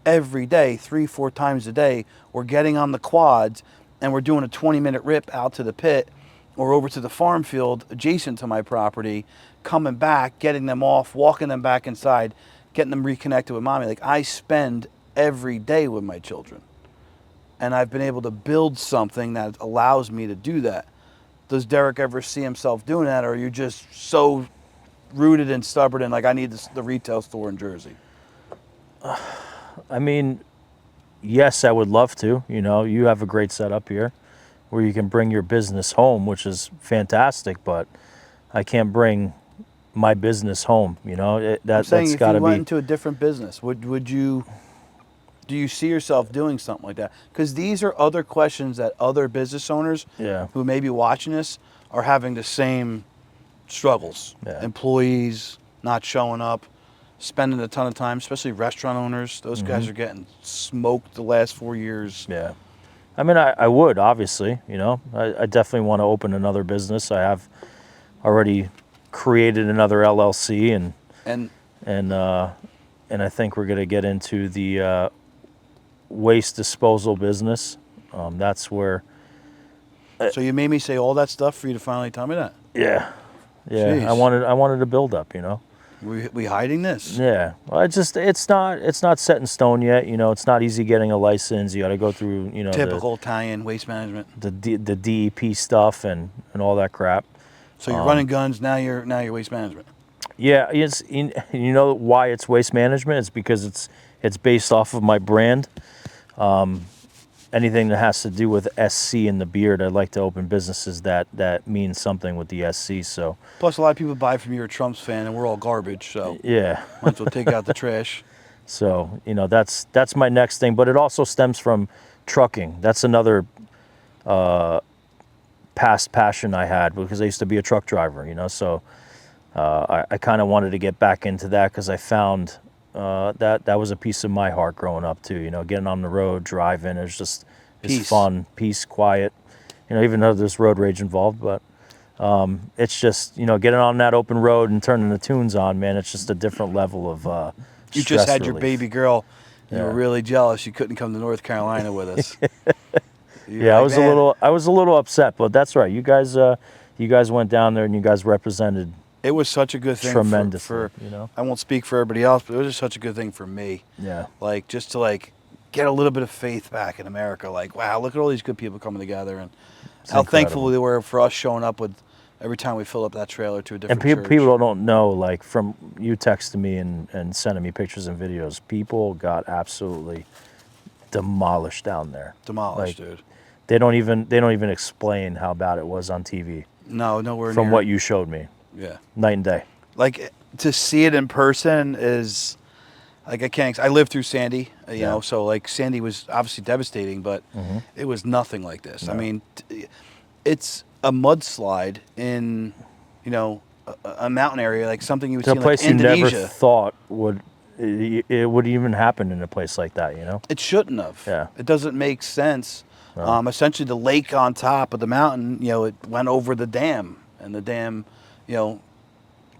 Speaker 1: Every day, 3-4 times a day, we're getting on the quads and we're doing a 20-minute rip out to the pit or over to the farm field adjacent to my property, coming back, getting them off, walking them back inside, getting them reconnected with mommy. Like, I spend every day with my children. And I've been able to build something that allows me to do that. Does Derek ever see himself doing that, or are you just so rooted and stubborn and like, I need the retail store in Jersey?
Speaker 4: I mean, yes, I would love to. You know, you have a great setup here where you can bring your business home, which is fantastic, but I can't bring my business home, you know.
Speaker 1: I'm saying
Speaker 4: that's got to
Speaker 1: if you went
Speaker 4: be
Speaker 1: into a different business, would you, do you see yourself doing something like that? Because these are other questions that other business owners who may be watching this are having the same struggles. Employees not showing up, spending a ton of time, especially restaurant owners. Those guys are getting smoked the last 4 years.
Speaker 4: Yeah. I mean, I would, obviously, you know. I definitely want to open another business. I have already created another LLC, and I think we're going to get into the waste disposal business. That's where...
Speaker 1: So you made me say all that stuff for you to finally tell me that?
Speaker 4: Yeah.
Speaker 1: Jeez.
Speaker 4: I wanted to build up, you know.
Speaker 1: We hiding this?
Speaker 4: Yeah, well, it's not set in stone yet. You know, it's not easy getting a license. You got to go through, you know,
Speaker 1: typical Italian waste management,
Speaker 4: the DEP stuff and all that crap.
Speaker 1: So you're running guns now. You're waste management.
Speaker 4: Yeah, it's you know why it's waste management? It's because it's based off of my brand. Anything that has to do with SC in the beard, I'd like to open businesses that mean something with the SC. So
Speaker 1: plus, a lot of people buy from you, you're a Trump's fan, and we're all garbage. So
Speaker 4: yeah,
Speaker 1: might as well take out the trash.
Speaker 4: So you know that's my next thing, but it also stems from trucking. That's another past passion I had because I used to be a truck driver. You know, so I kind of wanted to get back into that because I found. That was a piece of my heart growing up too. You know, getting on the road, driving, it's fun, peace, quiet. You know, even though there's road rage involved, but it's just, you know, getting on that open road and turning the tunes on, man. It's just a different level of
Speaker 1: you just had
Speaker 4: relief.
Speaker 1: your baby girl. And you were really jealous. You couldn't come to North Carolina with us.
Speaker 4: Yeah, like, I was a little upset, but that's right. You guys went down there and you guys represented.
Speaker 1: It was such a good thing
Speaker 4: for you know.
Speaker 1: I won't speak for everybody else, but it was just such a good thing for me.
Speaker 4: Yeah.
Speaker 1: Like just to like get a little bit of faith back in America. Like, wow, look at all these good people coming together, and how thankful they were for us showing up with every time we fill up that trailer to a different church.
Speaker 4: And people don't know, like from you texting me and sending me pictures and videos, people got absolutely demolished down there.
Speaker 1: Demolished, dude.
Speaker 4: They don't even explain how bad it was on TV.
Speaker 1: No, nowhere near.
Speaker 4: From what you showed me.
Speaker 1: Yeah.
Speaker 4: Night and day.
Speaker 1: Like to see it in person is like I can't. I lived through Sandy, you know, so like Sandy was obviously devastating, but it was nothing like this. No. I mean, it's a mudslide in, you know, a mountain area, like something you would see in like Indonesia.
Speaker 4: A place you never thought it would even happen in a place like that, you know?
Speaker 1: It shouldn't have.
Speaker 4: Yeah.
Speaker 1: It doesn't make sense. No. Essentially, the lake on top of the mountain, you know, it went over the dam, and the dam. You know,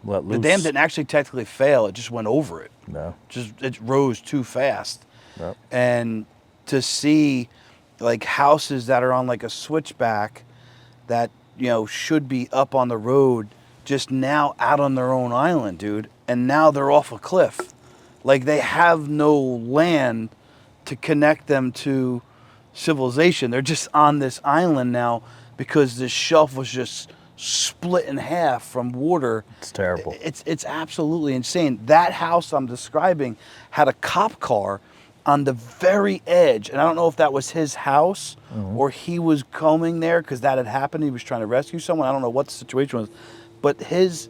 Speaker 1: the dam didn't actually technically fail. It just went over it.
Speaker 4: No.
Speaker 1: It rose too fast.
Speaker 4: No.
Speaker 1: And to see like houses that are on like a switchback that, you know, should be up on the road just now out on their own island, dude. And now they're off a cliff. Like they have no land to connect them to civilization. They're just on this island now because this shelf was just split in half from water.
Speaker 4: It's terrible.
Speaker 1: It's absolutely insane. That house I'm describing had a cop car on the very edge, and I don't know if that was his house or he was coming there because that had happened. He was trying to rescue someone. I don't know what the situation was, but his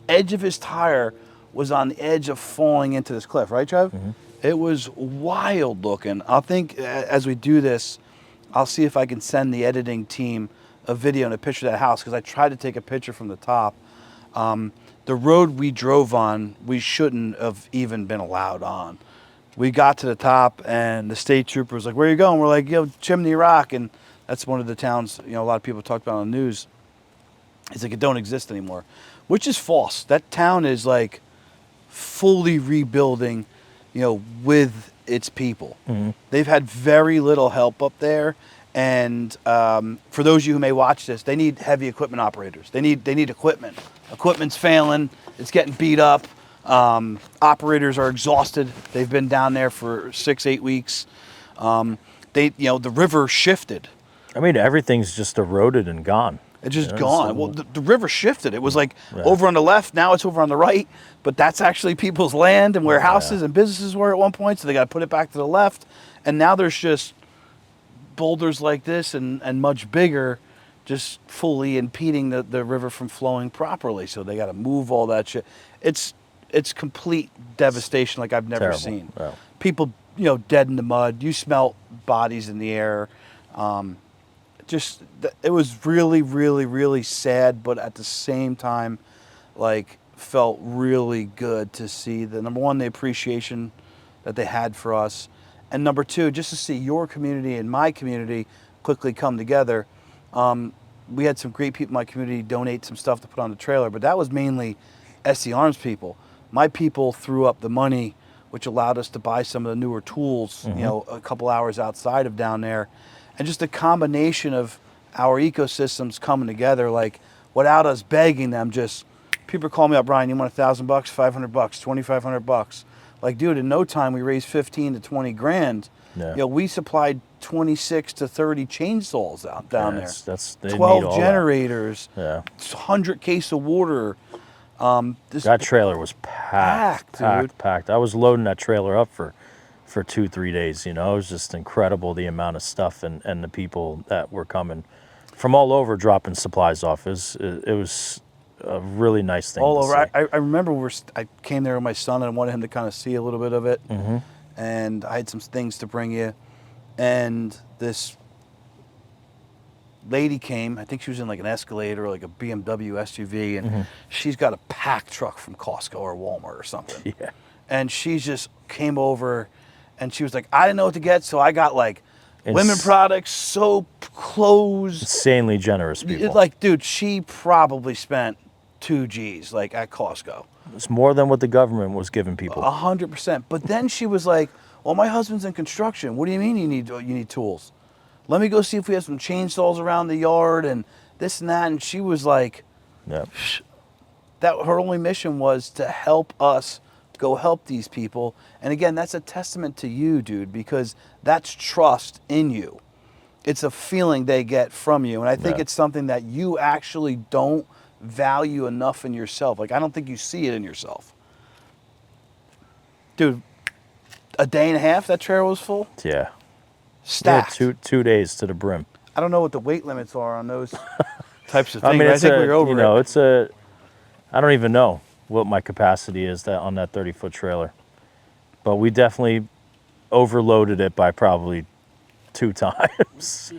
Speaker 1: edge of his tire was on the edge of falling into this cliff. Right, Trev? It was wild looking. I think as we do this, I'll see if I can send the editing team a video and a picture of that house because I tried to take a picture from the top. The road we drove on, we shouldn't have even been allowed on. We got to the top and the state trooper was like, "Where are you going?" We're like, Chimney Rock. And that's one of the towns, a lot of people talked about on the news. It's like, it don't exist anymore, which is false. That town is like fully rebuilding, with its people. Mm-hmm. They've had very little help up there. And for those of you who may watch this, they need heavy equipment operators. They need equipment. Equipment's failing. It's getting beat up. Operators are exhausted. They've been down there for 6-8 weeks. The river shifted.
Speaker 4: I mean, everything's just eroded and gone.
Speaker 1: It's just gone. Well, the river shifted. It was like over on the left. Now it's over on the right. But that's actually people's land and where houses and businesses were at one point. So they got to put it back to the left. And now there's just boulders like this and much bigger just fully impeding the river from flowing properly. So they got to move all that shit. It's complete devastation like I've never seen. Yeah. People, dead in the mud. You smell bodies in the air. It was really, really, really sad, but at the same time, felt really good to see number one, the appreciation that they had for us. And number two, just to see your community and my community quickly come together. We had some great people in my community donate some stuff to put on the trailer, but that was mainly SC Arms people. My people threw up the money, which allowed us to buy some of the newer tools, a couple hours outside of down there. And just a combination of our ecosystems coming together, without us begging them, just people call me up, "Brian, you want $1,000, $500, $2,500? Dude, in no time we raised 15 to 20 grand. Yeah. We supplied 26 to 30 chainsaws down there.
Speaker 4: That's
Speaker 1: 12 generators.
Speaker 4: Yeah.
Speaker 1: 100 case of water.
Speaker 4: That trailer was packed. I was loading that trailer up for 2-3 days. It was just incredible, the amount of stuff and the people that were coming from all over dropping supplies off. It was a really nice thing. All over.
Speaker 1: I remember I came there with my son and I wanted him to kind of see a little bit of it. Mm-hmm. And I had some things to bring you. And this lady came. I think she was in an Escalade or a BMW SUV. And she's got a pack truck from Costco or Walmart or something.
Speaker 4: Yeah.
Speaker 1: And she just came over and she was like, "I didn't know what to get. So I got women products, soap, clothes."
Speaker 4: Insanely generous people.
Speaker 1: Dude, she probably spent 2 G's at Costco.
Speaker 4: It's more than what the government was giving people.
Speaker 1: 100%. But then she was like, "Well, my husband's in construction. What do you mean you need tools? Let me go see if we have some chainsaws around the yard and this and that." And she was like, that her only mission was to help us go help these people. And again, that's a testament to you, dude, because that's trust in you. It's a feeling they get from you. And I think it's something that you actually don't value enough in yourself. I don't think you see it in yourself. Dude, a day and a half that trailer was full?
Speaker 4: Yeah.
Speaker 1: Stacked.
Speaker 4: Yeah, 2 days to the brim.
Speaker 1: I don't know what the weight limits are on those types of things. I think we're over it.
Speaker 4: I don't even know what my capacity is on that 30-foot trailer. But we definitely overloaded it by probably 2 times.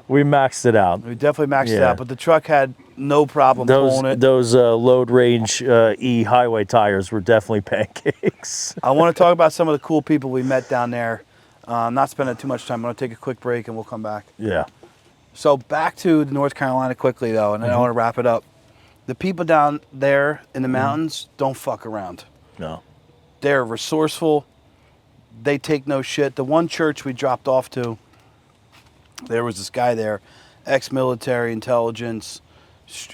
Speaker 4: We maxed it out.
Speaker 1: We definitely maxed it out, but the truck had no problem pulling it.
Speaker 4: Those load range E highway tires were definitely pancakes.
Speaker 1: I want to talk about some of the cool people we met down there. Not spending too much time. I'm going to take a quick break and we'll come back.
Speaker 4: Yeah.
Speaker 1: So back to North Carolina quickly though, and then I want to wrap it up. The people down there in the mountains don't fuck around.
Speaker 4: No.
Speaker 1: They're resourceful. They take no shit. The one church we dropped off to, there was this guy there, ex-military intelligence,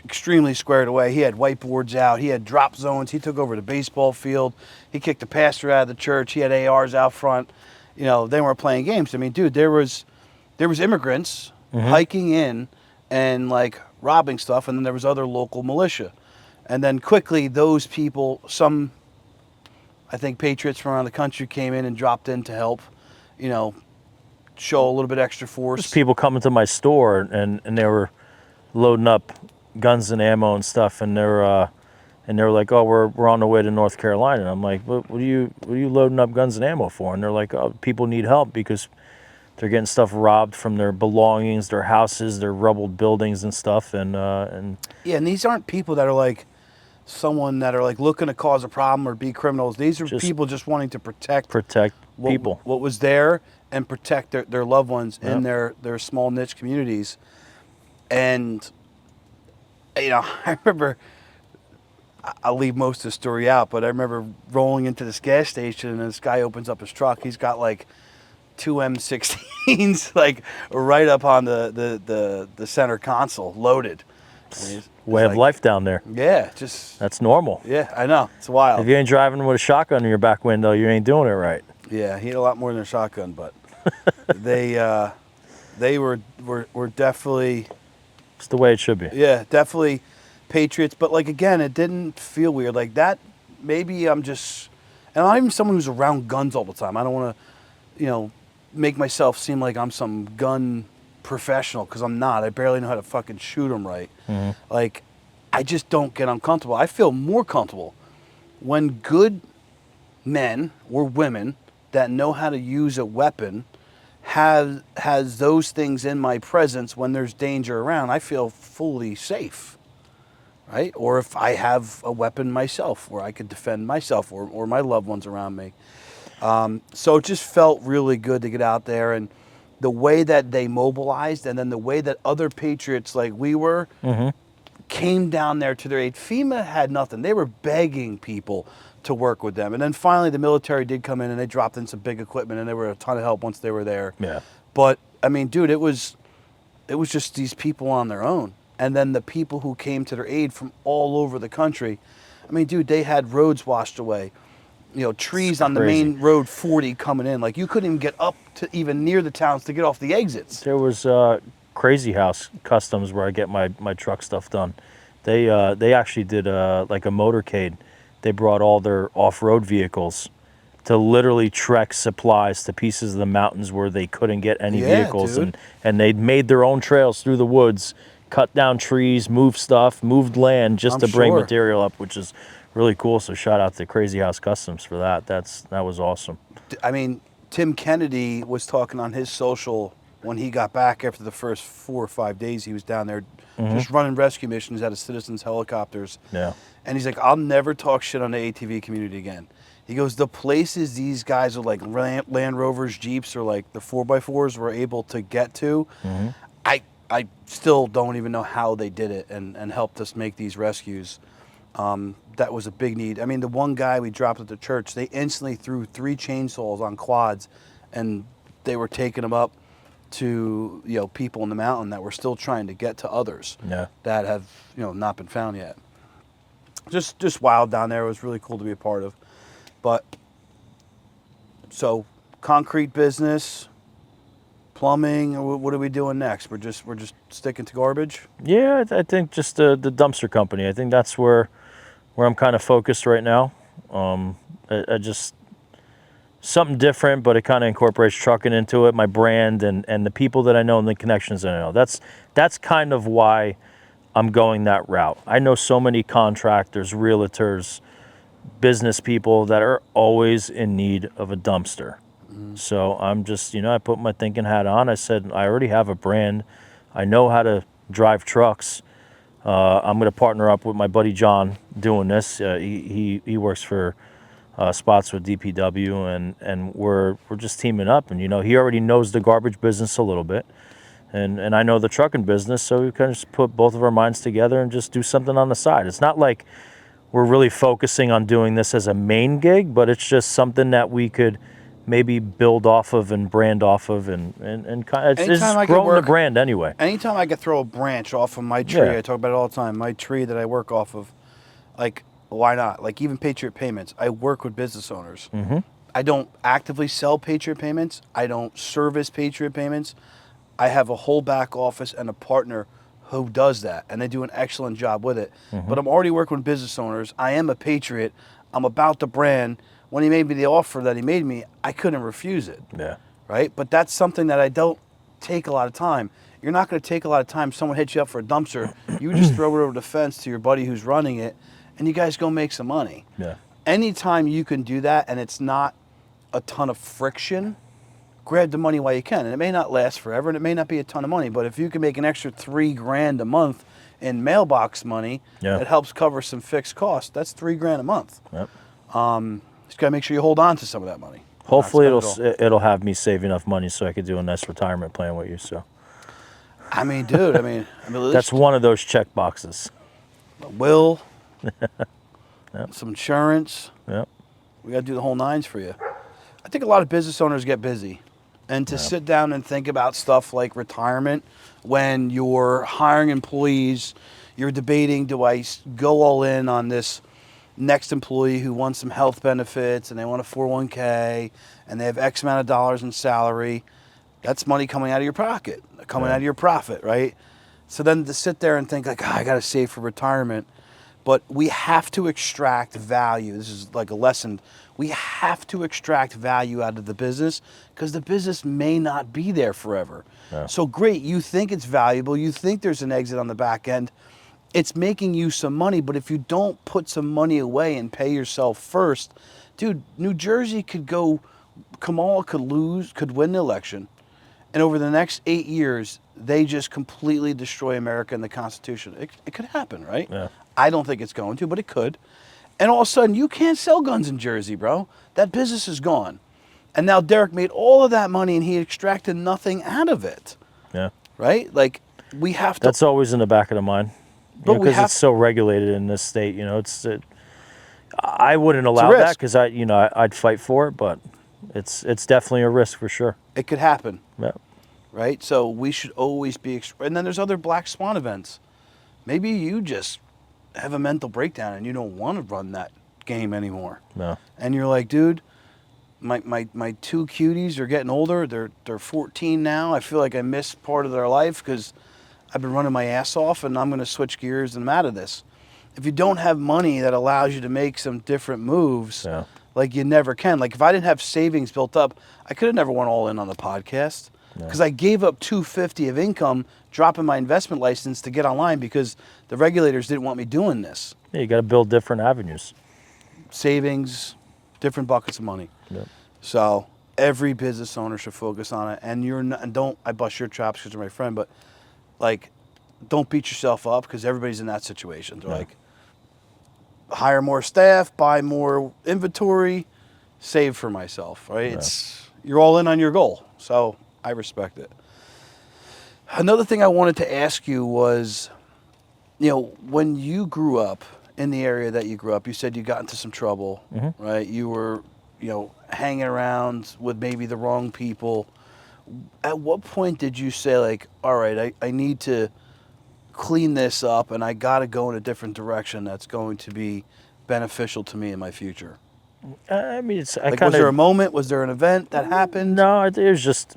Speaker 1: extremely squared away. He had whiteboards out. He had drop zones. He took over the baseball field. He kicked the pastor out of the church. He had ARs out front. They weren't playing games. I mean, dude, there was immigrants hiking in and robbing stuff, and then there was other local militia. And then quickly those people, some, I think, patriots from around the country came in and dropped in to help, show a little bit extra force.
Speaker 4: There's people coming to my store and they were loading up guns and ammo and stuff, and they were like, "Oh, we're on the way to North Carolina." And I'm like, "What are you loading up guns and ammo for?" And they're like, "Oh, people need help because they're getting stuff robbed from their belongings, their houses, their rubbled buildings and stuff. And
Speaker 1: Yeah, and these aren't people that are like someone that are like looking to cause a problem or be criminals. These are people just wanting to protect
Speaker 4: people.
Speaker 1: what was there and protect their loved ones in their small niche communities. And you know, I remember, I'll leave most of the story out, but I remember rolling into this gas station and this guy opens up his truck. He's got like 2 M16s like right up on the center console, loaded.
Speaker 4: Way of life down there.
Speaker 1: Yeah, just
Speaker 4: that's normal.
Speaker 1: Yeah, I know, it's wild.
Speaker 4: If you ain't driving with a shotgun in your back window, you ain't doing it right.
Speaker 1: Yeah, he had a lot more than a shotgun, but they were definitely.
Speaker 4: It's the way it should be.
Speaker 1: Yeah, definitely patriots. But like again, it didn't feel weird like that. Maybe I'm just, and I'm not even someone who's around guns all the time. I don't want to, you know, make myself seem like I'm some gun professional because I'm not. I barely know how to fucking shoot them right. Like, I just don't get uncomfortable. I feel more comfortable when good men or women that know how to use a weapon has those things in my presence when there's danger around. I feel fully safe, right? Or if I have a weapon myself where I could defend myself or my loved ones around me. So it just felt really good to get out there, and the way that they mobilized and then the way that other patriots like we were came down there to their aid. FEMA had nothing. They were begging people to work with them. And then finally the military did come in and they dropped in some big equipment and they were a ton of help once they were there.
Speaker 4: Yeah.
Speaker 1: But I mean, dude, it was just these people on their own. And then the people who came to their aid from all over the country. I mean, dude, they had roads washed away. You know, trees on the main road 40 coming in. Like, you couldn't even get up to even near the towns to get off the exits.
Speaker 4: There was Crazy House Customs where I get my truck stuff done. They actually did like a motorcade. They brought all their off-road vehicles to literally trek supplies to pieces of the mountains where they couldn't get any vehicles.
Speaker 1: Dude.
Speaker 4: And they made their own trails through the woods, cut down trees, moved stuff, moved land just to bring material up, which is really cool. So shout out to Crazy House Customs for that. That was awesome.
Speaker 1: I mean, Tim Kennedy was talking on his social when he got back after the first 4 or 5 days he was down there just running rescue missions out of citizens' helicopters.
Speaker 4: Yeah.
Speaker 1: And he's like, I'll never talk shit on the ATV community again. He goes, the places these guys are like Land Rovers, Jeeps, or like the 4x4s were able to get to, I still don't even know how they did it and helped us make these rescues. That was a big need. I mean, the one guy we dropped at the church, they instantly threw 3 chainsaws on quads, and they were taking them up to, you know, people in the mountain that were still trying to get to others that have, you know, not been found yet. Just wild down there. It was really cool to be a part of. But so concrete business, plumbing. What are we doing next? We're just sticking to garbage.
Speaker 4: Yeah, I think just the dumpster company. I think that's where I'm kind of focused right now. I just something different, but it kind of incorporates trucking into it, my brand and the people that I know and the connections that I know. That's kind of why I'm going that route. I know so many contractors, realtors, business people that are always in need of a dumpster. So I'm just, I put my thinking hat on. I said, I already have a brand. I know how to drive trucks. I'm going to partner up with my buddy John doing this. He works for spots with DPW, and we're just teaming up. And he already knows the garbage business a little bit, and I know the trucking business. So we kind of just put both of our minds together and just do something on the side. It's not like we're really focusing on doing this as a main gig, but it's just something that we could maybe build off of and brand off of, and kind of it's growing the brand anyway.
Speaker 1: Anytime I could throw a branch off of my tree, I talk about it all the time. My tree that I work off of, like, why not? Like, even Patriot Payments, I work with business owners. I don't actively sell Patriot Payments. I don't service Patriot Payments. I have a whole back office and a partner who does that, and they do an excellent job with it. But I'm already working with business owners. I am a patriot. I'm about the brand. When he made me the offer that he made me, I couldn't refuse it. Yeah. Right? But that's something that I don't take a lot of time. You're not going to take a lot of time. Someone hits you up for a dumpster. You just throw it over the fence to your buddy who's running it, and you guys go make some money. Yeah. Anytime you can do that and it's not a ton of friction, grab the money while you can. And it may not last forever, and it may not be a ton of money, but if you can make an extra $3,000 a month in mailbox money, that helps cover some fixed costs. That's $3,000 a month.
Speaker 4: Yep.
Speaker 1: Just gotta make sure you hold on to some of that money.
Speaker 4: Hopefully it'll have me save enough money so I could do a nice retirement plan with you. So.
Speaker 1: I mean, dude.
Speaker 4: That's one of those check boxes.
Speaker 1: A will. Some insurance.
Speaker 4: Yep.
Speaker 1: We gotta do the whole nines for you. I think a lot of business owners get busy, and to sit down and think about stuff like retirement when you're hiring employees, you're debating, do I go all in on this next employee who wants some health benefits and they want a 401k and they have X amount of dollars in salary? That's money coming out of your pocket, coming out of your profit, right? So then to sit there and think like, I got to save for retirement, but we have to extract value. This is like a lesson. We have to extract value out of the business because the business may not be there forever. Yeah. So great, you think it's valuable, you think there's an exit on the back end, it's making you some money, but if you don't put some money away and pay yourself first, dude, New Jersey could go, Kamala could win the election, and over the next 8 years, they just completely destroy America and the Constitution. It could happen, right?
Speaker 4: Yeah.
Speaker 1: I don't think it's going to, but it could. And all of a sudden, you can't sell guns in Jersey, bro. That business is gone. And now Derek made all of that money, and he extracted nothing out of it.
Speaker 4: Yeah.
Speaker 1: Right? Like, we have to...
Speaker 4: That's always in the back of the mind. Because it's so regulated in this state, I wouldn't allow that because I'd fight for it, but it's definitely a risk for sure.
Speaker 1: It could happen.
Speaker 4: Yeah.
Speaker 1: Right? So we should always be... And then there's other black swan events. Maybe you just have a mental breakdown and you don't want to run that game anymore.
Speaker 4: No.
Speaker 1: And you're like, dude, my two cuties are getting older. They're 14 now. I feel like I missed part of their life because I've been running my ass off, and I'm going to switch gears and I'm out of this. If you don't have money that allows you to make some different moves, like you never can. Like if I didn't have savings built up, I could have never went all in on the podcast because I gave up $250 of income dropping my investment license to get online because the regulators didn't want me doing this.
Speaker 4: Yeah, you got to build different avenues.
Speaker 1: Savings, different buckets of money.
Speaker 4: Yep.
Speaker 1: So every business owner should focus on it. And I bust your chops because you're my friend, but like, don't beat yourself up because everybody's in that situation. They're like, hire more staff, buy more inventory, save for myself, right?
Speaker 4: Yeah.
Speaker 1: You're all in on your goal. So I respect it. Another thing I wanted to ask you was, when you grew up in the area that you grew up, you said you got into some trouble, right? You were, hanging around with maybe the wrong people. At what point did you say like, all right, I need to clean this up and I got to go in a different direction that's going to be beneficial to me in my future?
Speaker 4: I mean, was
Speaker 1: there a moment? Was there an event that happened?
Speaker 4: No, it was just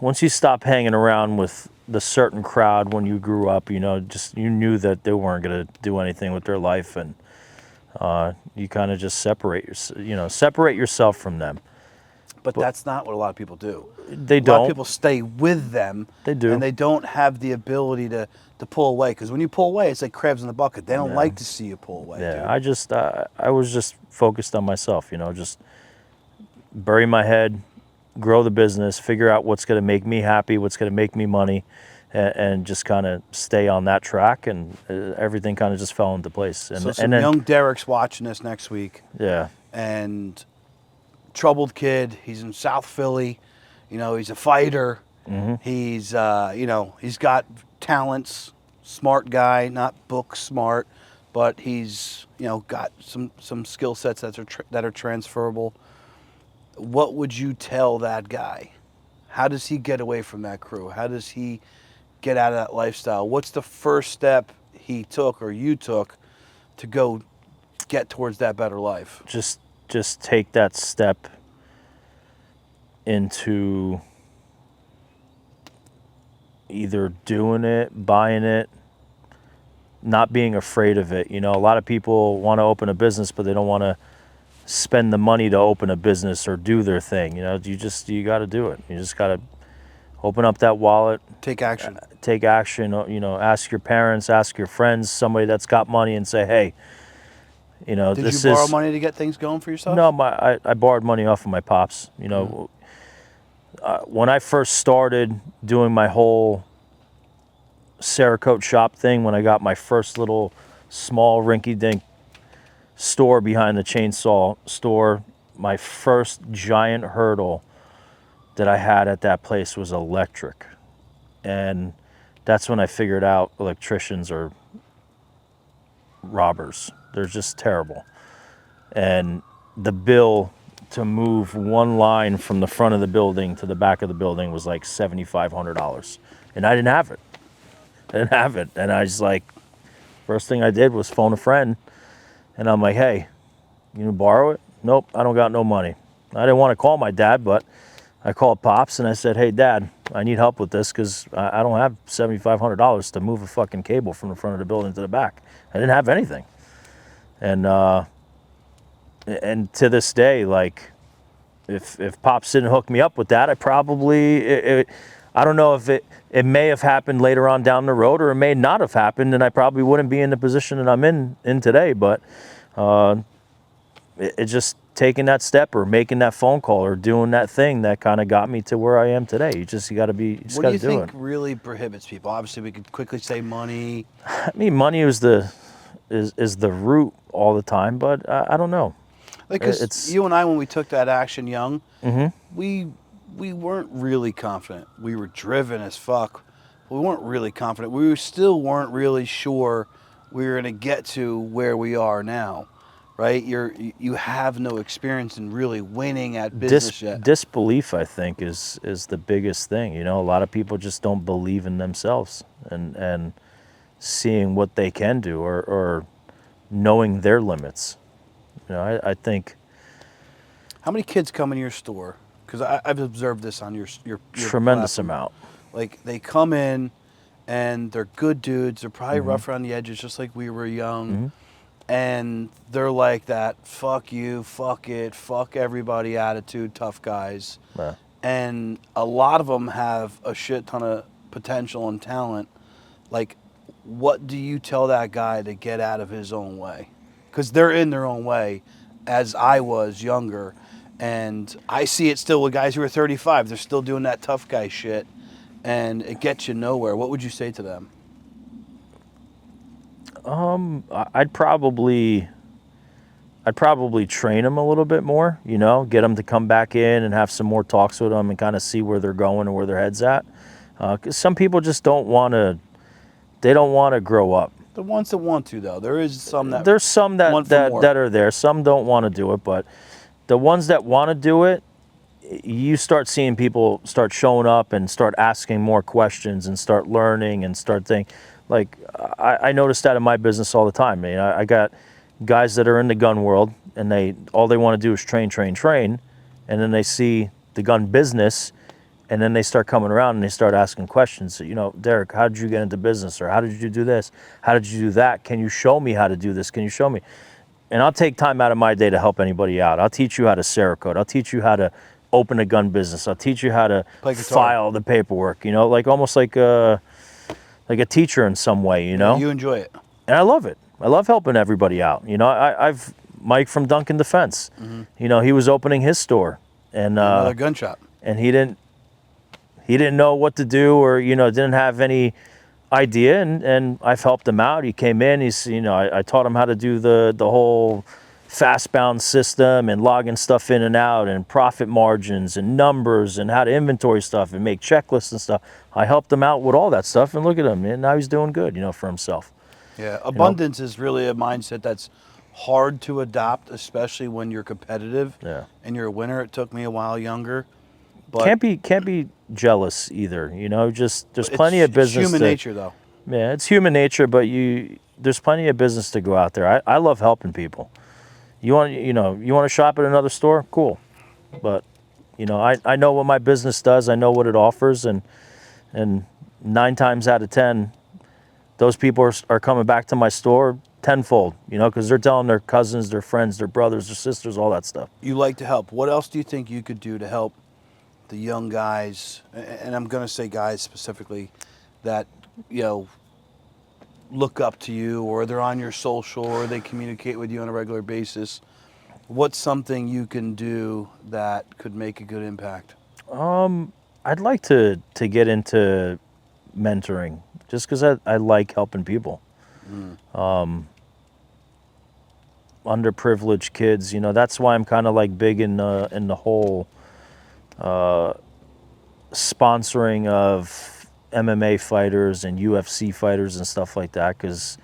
Speaker 4: once you stop hanging around with the certain crowd when you grew up, you knew that they weren't going to do anything with their life, and you kind of just separate yourself from them.
Speaker 1: But that's not what a lot of people do.
Speaker 4: They don't.
Speaker 1: A lot of people stay with them.
Speaker 4: They do.
Speaker 1: And they don't have the ability to pull away. Because when you pull away, it's like crabs in the bucket. They don't like to see you pull away.
Speaker 4: Yeah,
Speaker 1: dude.
Speaker 4: I was just focused on myself, just bury my head, grow the business, figure out what's going to make me happy, what's going to make me money, and just kind of stay on that track, and everything kind of just fell into place. And,
Speaker 1: so some young Derek's watching this next week.
Speaker 4: Yeah.
Speaker 1: And troubled kid. He's in South Philly. He's a fighter. He's he's got talents. Smart guy, not book smart, but he's got some skill sets that are transferable. What would you tell that guy? How does he get away from that crew? How does he get out of that lifestyle? What's the first step he took or you took to go get towards that better life?
Speaker 4: Just take that step into either doing it, buying it, not being afraid of it. A lot of people want to open a business, but they don't want to spend the money to open a business or do their thing. You got to do it. You just got to open up that wallet.
Speaker 1: Take action.
Speaker 4: Take action. Ask your parents, ask your friends, somebody that's got money, and say, hey, You know,
Speaker 1: Did you borrow money to get things going for yourself?
Speaker 4: No, I borrowed money off of my pops. You know, when I first started doing my whole Cerakote shop thing, when I got my first little small rinky-dink store behind the chainsaw store, my first giant hurdle that I had at that place was electric. And that's when I figured out electricians are robbers. They're just terrible. And the bill to move one line from the front of the building to the back of the building was like $7,500. And I didn't have it. And I was like, first thing I did was phone a friend. And I'm like, hey, you can borrow it? Nope, I don't got no money. I didn't want to call my dad, but I called Pops and I said, hey, Dad, I need help with this because I don't have $7,500 to move a fucking cable from the front of the building to the back. I didn't have anything. And to this day, like, if Pops didn't hook me up with that, I probably, I don't know if it may have happened later on down the road or it may not have happened and I probably wouldn't be in the position that I'm in today, but it just taking that step or making that phone call or doing that thing that kind of got me to where I am today. You got to be, you just got to do it.
Speaker 1: What do you think really prohibits people? Obviously, we could quickly say money.
Speaker 4: I mean, money is the root all the time, but I don't know.
Speaker 1: Because you and I, when we took that action young,
Speaker 4: Mm-hmm.
Speaker 1: we weren't really confident. We were driven as fuck. But we weren't really confident. We still weren't really sure we were going to get to where we are now. Right, you have no experience in really winning at business yet.
Speaker 4: Disbelief, I think, is the biggest thing. You know, a lot of people just don't believe in themselves and seeing what they can do or knowing their limits. You know, I think.
Speaker 1: How many kids come in your store? Because I've observed this on your
Speaker 4: tremendous
Speaker 1: platform.
Speaker 4: amount.
Speaker 1: Like they come in, and they're good dudes. They're probably rough around the edges, just like we were young.
Speaker 4: Mm-hmm.
Speaker 1: And they're like that, fuck you, fuck it, fuck everybody attitude, tough guys.
Speaker 4: Yeah.
Speaker 1: And a lot of them have a shit ton of potential and talent. Like, what do you tell that guy to get out of his own way? Because they're in their own way, as I was younger. And I see it still with guys who are 35. They're still doing that tough guy shit. And it gets you nowhere. What would you say to them?
Speaker 4: I'd probably train them a little bit more, you know, get them to come back in and have some more talks with them and kind of see where they're going and where their head's at. 'Cause some people just don't want to grow up.
Speaker 1: The ones that want to, though. There's some that
Speaker 4: are there. Some don't want to do it, but the ones that want to do it, you start seeing people start showing up and start asking more questions and start learning and start thinking. Like, I notice that in my business all the time. I mean, I got guys that are in the gun world, and all they want to do is train, and then they see the gun business, and then they start coming around and they start asking questions. You know, Derek, how did you get into business? Or how did you do this? How did you do that? Can you show me how to do this? Can you show me? And I'll take time out of my day to help anybody out. I'll teach you how to Cerakote. I'll teach you how to open a gun business. I'll teach you how to file the paperwork, you know, like almost like a teacher in some way, you know?
Speaker 1: You enjoy it.
Speaker 4: And I love it. I love helping everybody out. You know, I've Mike from Duncan Defense, you know, he was opening his store and
Speaker 1: another gun shop.
Speaker 4: And he didn't know what to do or, you know, didn't have any idea and I've helped him out. He came in, I taught him how to do the whole fastbound system and logging stuff in and out and profit margins and numbers and how to inventory stuff and make checklists and stuff. I helped him out with all that stuff and look at him, and now he's doing good, you know, for himself.
Speaker 1: Yeah, abundance is really a mindset that's hard to adopt, especially when you're competitive and you're a winner. It took me a while younger. But
Speaker 4: can't be jealous either, you know, just there's plenty of business.
Speaker 1: It's human nature though.
Speaker 4: Yeah, it's human nature, but there's plenty of business to go out there. I love helping people. You want to shop at another store? Cool. But, you know, I know what my business does. I know what it offers. And 9 times out of 10, those people are coming back to my store tenfold, you know, because they're telling their cousins, their friends, their brothers, their sisters, all that stuff.
Speaker 1: You like to help. What else do you think you could do to help the young guys, and I'm going to say guys specifically, that, you know, look up to you, or they're on your social, or they communicate with you on a regular basis, what's something you can do that could make a good impact?
Speaker 4: I'd like to get into mentoring, just because I like helping people. Underprivileged kids, you know, that's why I'm kind of like big in the whole sponsoring of MMA fighters and UFC fighters and stuff like that, because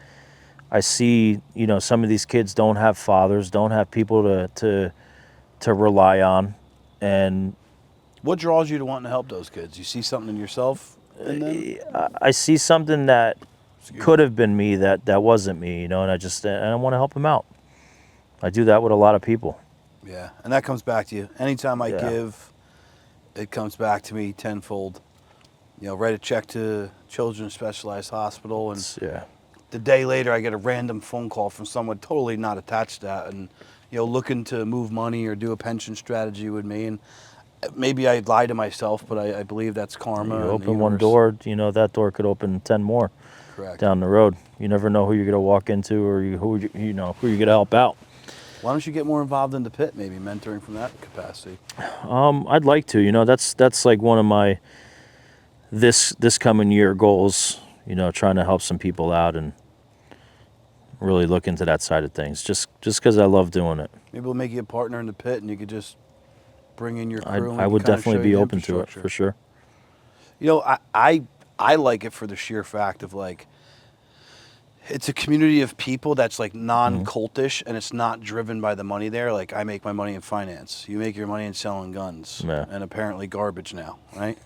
Speaker 4: I see, you know, some of these kids don't have fathers, don't have people to rely on. And
Speaker 1: What draws you to wanting to help those kids? You see something in yourself in them?
Speaker 4: I see something that
Speaker 1: Excuse
Speaker 4: could have been me that wasn't me, you know, and I want to help them out. I do that with a lot of people.
Speaker 1: Yeah, and that comes back to you. Anytime I
Speaker 4: Yeah.
Speaker 1: give, it comes back to me tenfold. You know, write a check to Children's Specialized Hospital, and
Speaker 4: Yeah.
Speaker 1: the day later I get a random phone call from someone totally not attached to that, and you know, looking to move money or do a pension strategy with me. And maybe I lie to myself, but I believe that's karma.
Speaker 4: You
Speaker 1: and the
Speaker 4: open one
Speaker 1: universe.
Speaker 4: door, you know, that door could open 10 more
Speaker 1: Correct.
Speaker 4: down the road. You never know who you're going to walk into, or who you're going to help out.
Speaker 1: Why don't you get more involved in the pit, maybe mentoring from that capacity?
Speaker 4: I'd like to, you know, that's like one of my this coming year goals, you know, trying to help some people out and really look into that side of things, just because I love doing it.
Speaker 1: Maybe we'll make you a partner in the pit, and you could just bring in your
Speaker 4: I
Speaker 1: crew. And
Speaker 4: I
Speaker 1: we
Speaker 4: would
Speaker 1: can kinda
Speaker 4: definitely
Speaker 1: show
Speaker 4: be
Speaker 1: you the
Speaker 4: open to it,
Speaker 1: infrastructure.
Speaker 4: for sure.
Speaker 1: You know, I like it for the sheer fact of like, it's a community of people that's like non-cultish, and it's not driven by the money there. Like, I make my money in finance. You make your money in selling guns,
Speaker 4: Yeah.
Speaker 1: and apparently garbage now, right?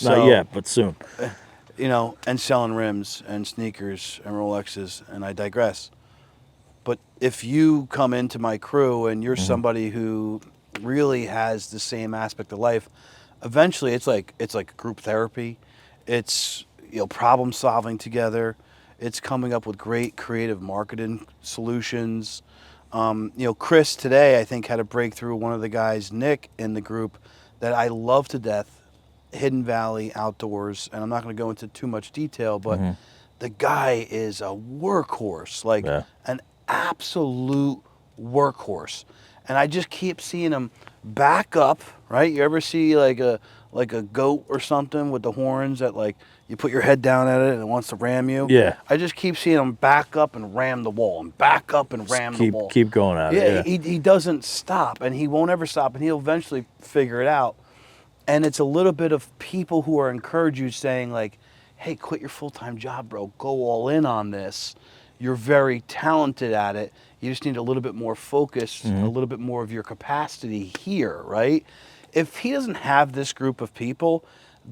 Speaker 4: Not yet, but soon.
Speaker 1: You know, and selling rims and sneakers and Rolexes, and I digress. But if you come into my crew and you're somebody who really has the same aspect of life, eventually it's like group therapy. It's, you know, problem solving together. It's coming up with great creative marketing solutions. You know, Chris today, I think, had a breakthrough. One of the guys, Nick, in the group that I love to death, Hidden Valley Outdoors, and I'm not going to go into too much detail, but the guy is a workhorse, like
Speaker 4: Yeah.
Speaker 1: an absolute workhorse. And I just keep seeing him back up, right? You ever see like a goat or something with the horns that, like, you put your head down at it and it wants to ram you?
Speaker 4: Yeah.
Speaker 1: I just keep seeing him back up and ram the wall, and back up and ram the wall.
Speaker 4: Keep going at it. Yeah.
Speaker 1: He doesn't stop, and he won't ever stop, and he'll eventually figure it out. And it's a little bit of people who are encouraging you, saying like, hey, quit your full-time job, bro. Go all in on this. You're very talented at it. You just need a little bit more focus, a little bit more of your capacity here, right? If he doesn't have this group of people,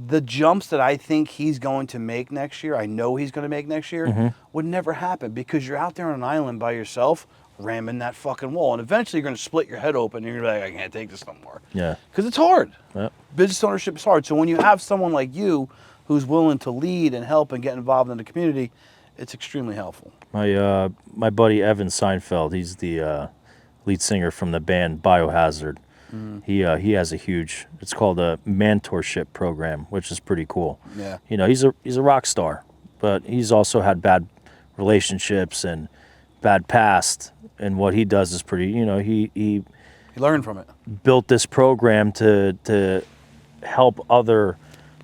Speaker 1: the jumps that I think he's going to make next year, I know he's going to make next year, would never happen, because you're out there on an island by yourself ramming that fucking wall. And eventually you're going to split your head open, and you're going to be like, I can't take this no more.
Speaker 4: Yeah.
Speaker 1: Because it's hard.
Speaker 4: Yeah.
Speaker 1: Business ownership is hard. So when you have someone like you who's willing to lead and help and get involved in the community, it's extremely helpful.
Speaker 4: My buddy Evan Seinfeld, he's the lead singer from the band Biohazard. He has a huge, it's called a mentorship program, which is pretty cool.
Speaker 1: Yeah.
Speaker 4: You know, he's a rock star, but he's also had bad relationships and bad past, and what he does is pretty, you know, he
Speaker 1: learned from it.
Speaker 4: built this program to help other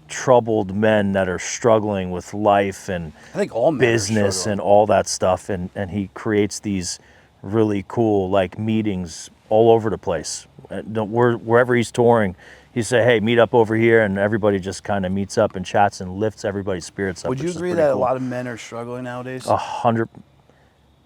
Speaker 4: troubled men that are struggling with life and
Speaker 1: I think all men are
Speaker 4: business
Speaker 1: struggling.
Speaker 4: and all that stuff, and he creates these really cool like meetings all over the place. Wherever he's touring, he say, hey, meet up over here, and everybody just kind of meets up and chats and lifts everybody's spirits up.
Speaker 1: Would you
Speaker 4: which is
Speaker 1: agree
Speaker 4: pretty
Speaker 1: that
Speaker 4: cool.
Speaker 1: a lot of men are struggling nowadays?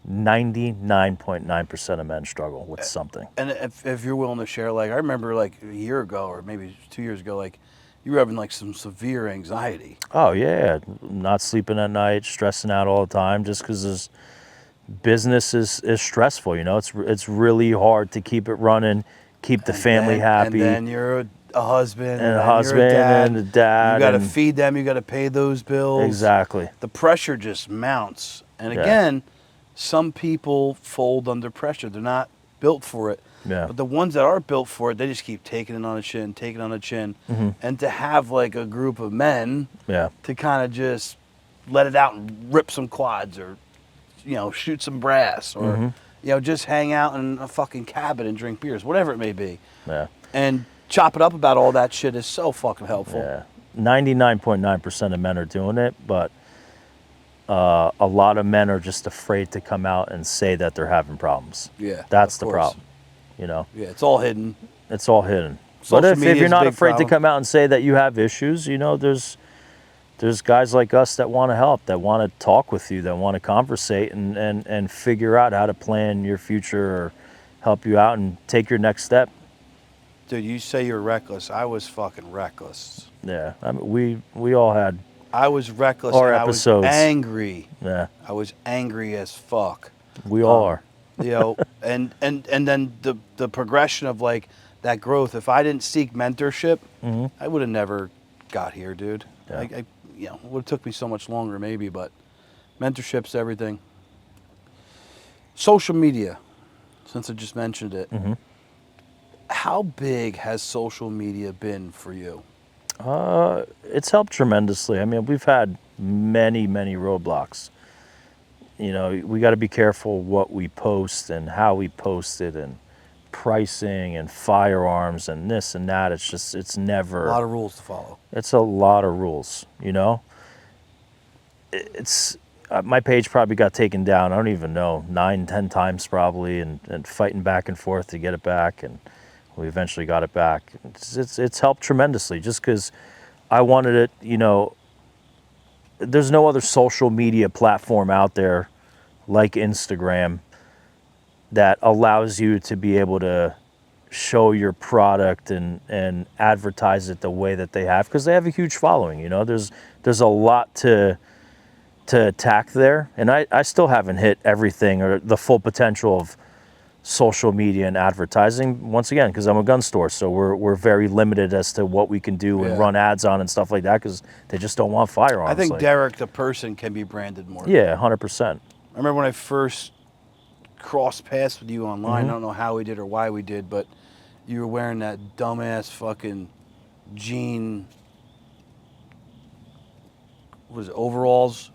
Speaker 4: 99.9% of men struggle with something.
Speaker 1: And if you're willing to share, like, I remember like a year ago or maybe 2 years ago, like, you were having like some severe anxiety.
Speaker 4: Oh yeah, not sleeping at night, stressing out all the time, just because business is stressful. You know, it's really hard to keep it running, keep the family happy.
Speaker 1: And then you're a husband,
Speaker 4: And a
Speaker 1: then
Speaker 4: husband
Speaker 1: you're a dad.
Speaker 4: and a dad,
Speaker 1: You got to
Speaker 4: and-
Speaker 1: feed them. You got to pay those bills.
Speaker 4: Exactly.
Speaker 1: The pressure just mounts. And
Speaker 4: Yeah.
Speaker 1: again, some people fold under pressure. They're not built for it.
Speaker 4: Yeah.
Speaker 1: But the ones that are built for it, they just keep taking it on the chin, taking it on the chin. And to have like a group of men
Speaker 4: Yeah.
Speaker 1: to kind of just let it out and rip some quads, or shoot some brass, or just hang out in a fucking cabin and drink beers, whatever it may be.
Speaker 4: Yeah.
Speaker 1: And chop it up about all that shit is so fucking helpful.
Speaker 4: Yeah. 99.9% of men are doing it, but a lot of men are just afraid to come out and say that they're having problems.
Speaker 1: Yeah,
Speaker 4: that's
Speaker 1: of
Speaker 4: the
Speaker 1: course.
Speaker 4: problem.
Speaker 1: Yeah, it's all hidden.
Speaker 4: It's all hidden.
Speaker 1: Social
Speaker 4: But if
Speaker 1: media
Speaker 4: you're
Speaker 1: is a
Speaker 4: not
Speaker 1: big
Speaker 4: afraid
Speaker 1: problem.
Speaker 4: to come out and say that you have issues, there's guys like us that want to help, that want to talk with you, that want to conversate and figure out how to plan your future or help you out and take your next step.
Speaker 1: Dude, you say you're reckless. I was fucking reckless.
Speaker 4: Yeah, I mean, we all had.
Speaker 1: I was reckless.
Speaker 4: Our
Speaker 1: and
Speaker 4: episodes.
Speaker 1: I was angry.
Speaker 4: Yeah,
Speaker 1: I was angry as fuck.
Speaker 4: we all are.
Speaker 1: And then the progression of like that growth. If I didn't seek mentorship, I would have never got here, dude.
Speaker 4: Yeah.
Speaker 1: It would have took me so much longer, maybe, but mentorship's everything. Social media, since I just mentioned it, how big has social media been for you?
Speaker 4: It's helped tremendously. I mean, we've had many roadblocks. We got to be careful what we post and how we post it, and pricing and firearms and this and that. It's never
Speaker 1: A lot of rules to follow.
Speaker 4: It's a lot of rules. It's my page probably got taken down. I don't even know, 9-10 times probably, and fighting back and forth to get it back, and we eventually got it back. It's helped tremendously, just because I wanted it. There's no other social media platform out there like Instagram that allows you to be able to show your product and advertise it the way that they have, because they have a huge following. There's a lot to attack there, and I still haven't hit everything or the full potential of social media and advertising, once again, because I'm a gun store, so we're very limited as to what we can do and run ads on and stuff like that, because they just don't want firearms.
Speaker 1: I think Derek the person can be branded more.
Speaker 4: Yeah, 100%.
Speaker 1: I remember when I first crossed paths with you online. I don't know how we did or why we did, but you were wearing that dumbass fucking jean, was it overalls?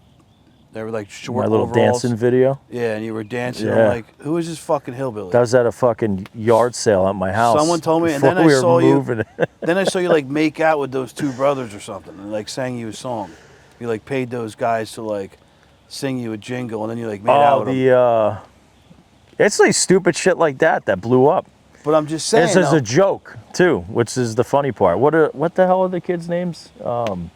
Speaker 1: They were like short
Speaker 4: My little
Speaker 1: overalls.
Speaker 4: dancing video.
Speaker 1: Yeah, and you were dancing.
Speaker 4: Yeah.
Speaker 1: I'm like, who is this fucking hillbilly?
Speaker 4: That was at a fucking yard sale at my house.
Speaker 1: Someone told me, and
Speaker 4: before
Speaker 1: then I
Speaker 4: we were
Speaker 1: saw you.
Speaker 4: moving.
Speaker 1: Then I saw you like make out with those two brothers or something, and like sang you a song. You like paid those guys to like sing you a jingle, and then you like made out with them.
Speaker 4: It's like stupid shit like that blew up.
Speaker 1: But I'm just saying.
Speaker 4: This is a joke too, which is the funny part. What the hell are the kids' names?
Speaker 1: The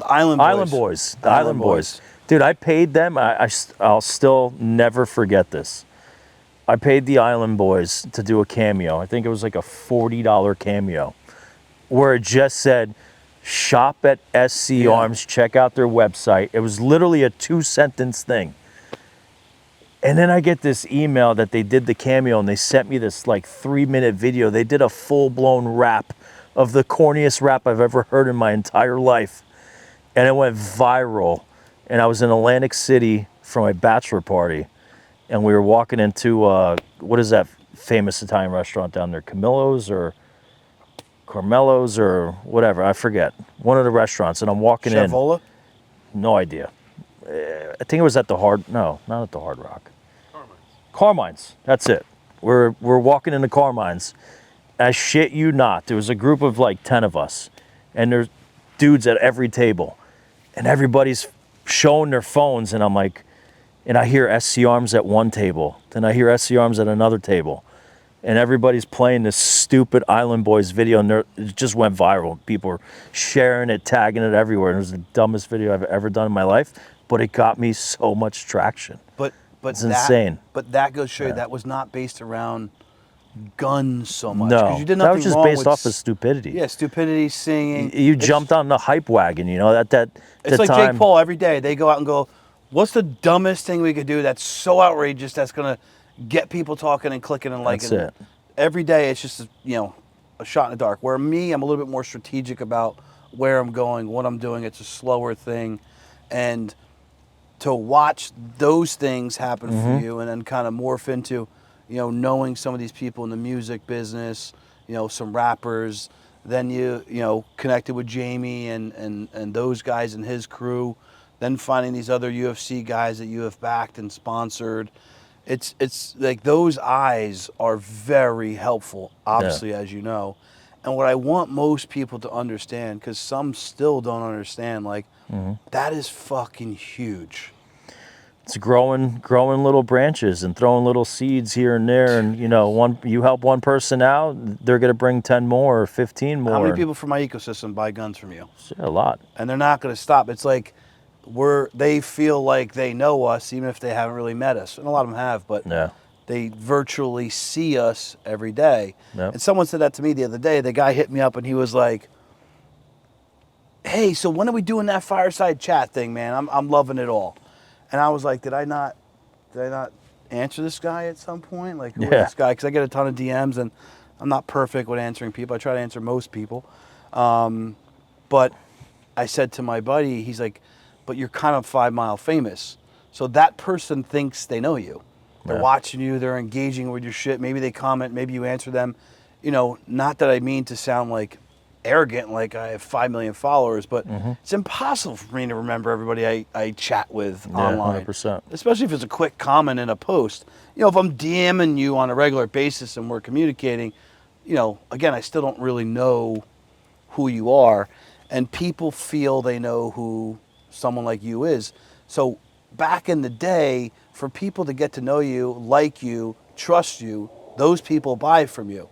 Speaker 1: Island Boys.
Speaker 4: Island Boys. The Island Boys. Dude, I paid them. I'll still never forget this. I paid the Island Boys to do a cameo. I think it was like a $40 cameo, where it just said, "Shop at SC Arms. Check out their website." It was literally a 2-sentence thing. And then I get this email that they did the cameo, and they sent me this like 3-minute video. They did a full-blown rap of the corniest rap I've ever heard in my entire life. And it went viral. And I was in Atlantic City for my bachelor party, and we were walking into, what is that famous Italian restaurant down there? Camillo's or Carmelo's or whatever, I forget. One of the restaurants, and I'm walking in.
Speaker 1: Chavola?
Speaker 4: No idea. I think it was at the not at the Hard Rock. Carmine's, that's it. We're walking into Carmine's. I shit you not, there was a group of like 10 of us, and there's dudes at every table, and everybody's showing their phones, and I'm like, and I hear SC Arms at one table, then I hear SC Arms at another table, and everybody's playing this stupid Island Boys video, and it just went viral. People were sharing it, tagging it everywhere, and it was the dumbest video I've ever done in my life, but it got me so much traction.
Speaker 1: But
Speaker 4: it's insane.
Speaker 1: But that goes to show you that was not based around guns so much.
Speaker 4: No,
Speaker 1: 'Cause you did
Speaker 4: that was
Speaker 1: nothing
Speaker 4: just
Speaker 1: wrong
Speaker 4: based
Speaker 1: with
Speaker 4: off of stupidity.
Speaker 1: Yeah, stupidity, singing.
Speaker 4: You jumped on the hype wagon,
Speaker 1: It's like Jake Paul every day. They go out and go, what's the dumbest thing we could do that's so outrageous that's going to get people talking and clicking and liking?
Speaker 4: That's it.
Speaker 1: Every day it's just, a shot in the dark. Where me, I'm a little bit more strategic about where I'm going, what I'm doing. It's a slower thing. And to watch those things happen for you and then kind of morph into, knowing some of these people in the music business, some rappers, then you connected with Jamie and those guys and his crew then finding these other UFC guys that you have backed and sponsored. It's like those eyes are very helpful, obviously, as you know. And what I want most people to understand, because some still don't understand, like, that is fucking huge.
Speaker 4: It's growing little branches and throwing little seeds here and there, and you help one person out, they're gonna bring 10 more or 15 more.
Speaker 1: How many people from my ecosystem buy guns from you?
Speaker 4: Yeah, a lot.
Speaker 1: And they're not going to stop. It's like they feel like they know us, even if they haven't really met us, and a lot of them have, but they virtually see us every day.
Speaker 4: Yep.
Speaker 1: And someone said that to me the other day. The guy hit me up and he was like, "Hey, so when are we doing that fireside chat thing, man? I'm loving it all." And I was like, did I not answer this guy at some point? Like, who is this guy? Because I get a ton of DMs, and I'm not perfect with answering people. I try to answer most people. But I said to my buddy, he's like, but you're kind of 5 Mile famous. So that person thinks they know you. They're watching you. They're engaging with your shit. Maybe they comment. Maybe you answer them. Not that I mean to sound like arrogant, like I have 5 million followers, but it's impossible for me to remember everybody I chat with online.
Speaker 4: 100%.
Speaker 1: Especially if it's a quick comment in a post. If I'm DMing you on a regular basis and we're communicating, again, I still don't really know who you are, and people feel they know who someone like you is. So back in the day, for people to get to know you, like you, trust you, those people buy from you.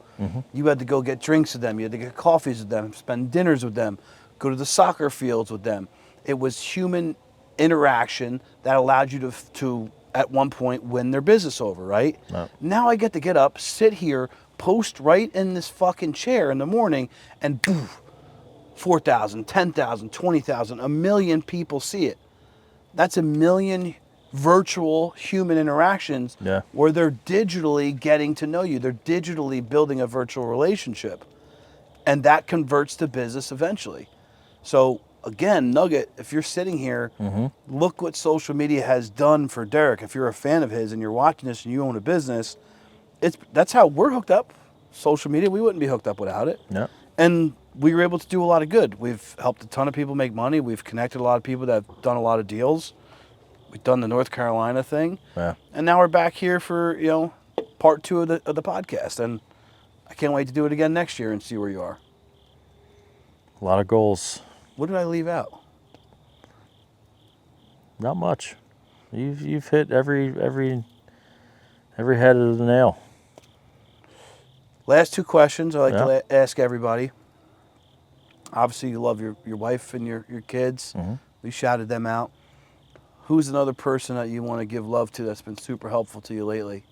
Speaker 1: You had to go get drinks with them. You had to get coffees with them, spend dinners with them, go to the soccer fields with them. It was human interaction that allowed you to at one point win their business over, right? Now I get to get up, sit here, post right in this fucking chair in the morning, and boom, 4,000, 10,000, 20,000, 1 million people see it. That's 1 million virtual human interactions where they're digitally getting to know you. They're digitally building a virtual relationship. And that converts to business eventually. So again, Nugget, if you're sitting here, look what social media has done for Derek. If you're a fan of his and you're watching this and you own a business, that's how we're hooked up. Social media, we wouldn't be hooked up without it. And we were able to do a lot of good. We've helped a ton of people make money. We've connected a lot of people that have done a lot of deals. We've done the North Carolina thing, and now we're back here for part 2 of the podcast, and I can't wait to do it again next year and see where you are.
Speaker 4: A lot of goals.
Speaker 1: What did I leave out?
Speaker 4: Not much. You've hit every head of the nail.
Speaker 1: Last 2 questions I like to ask everybody. Obviously, you love your wife and your kids. We shouted them out. Who's another person that you want to give love to that's been super helpful to you lately?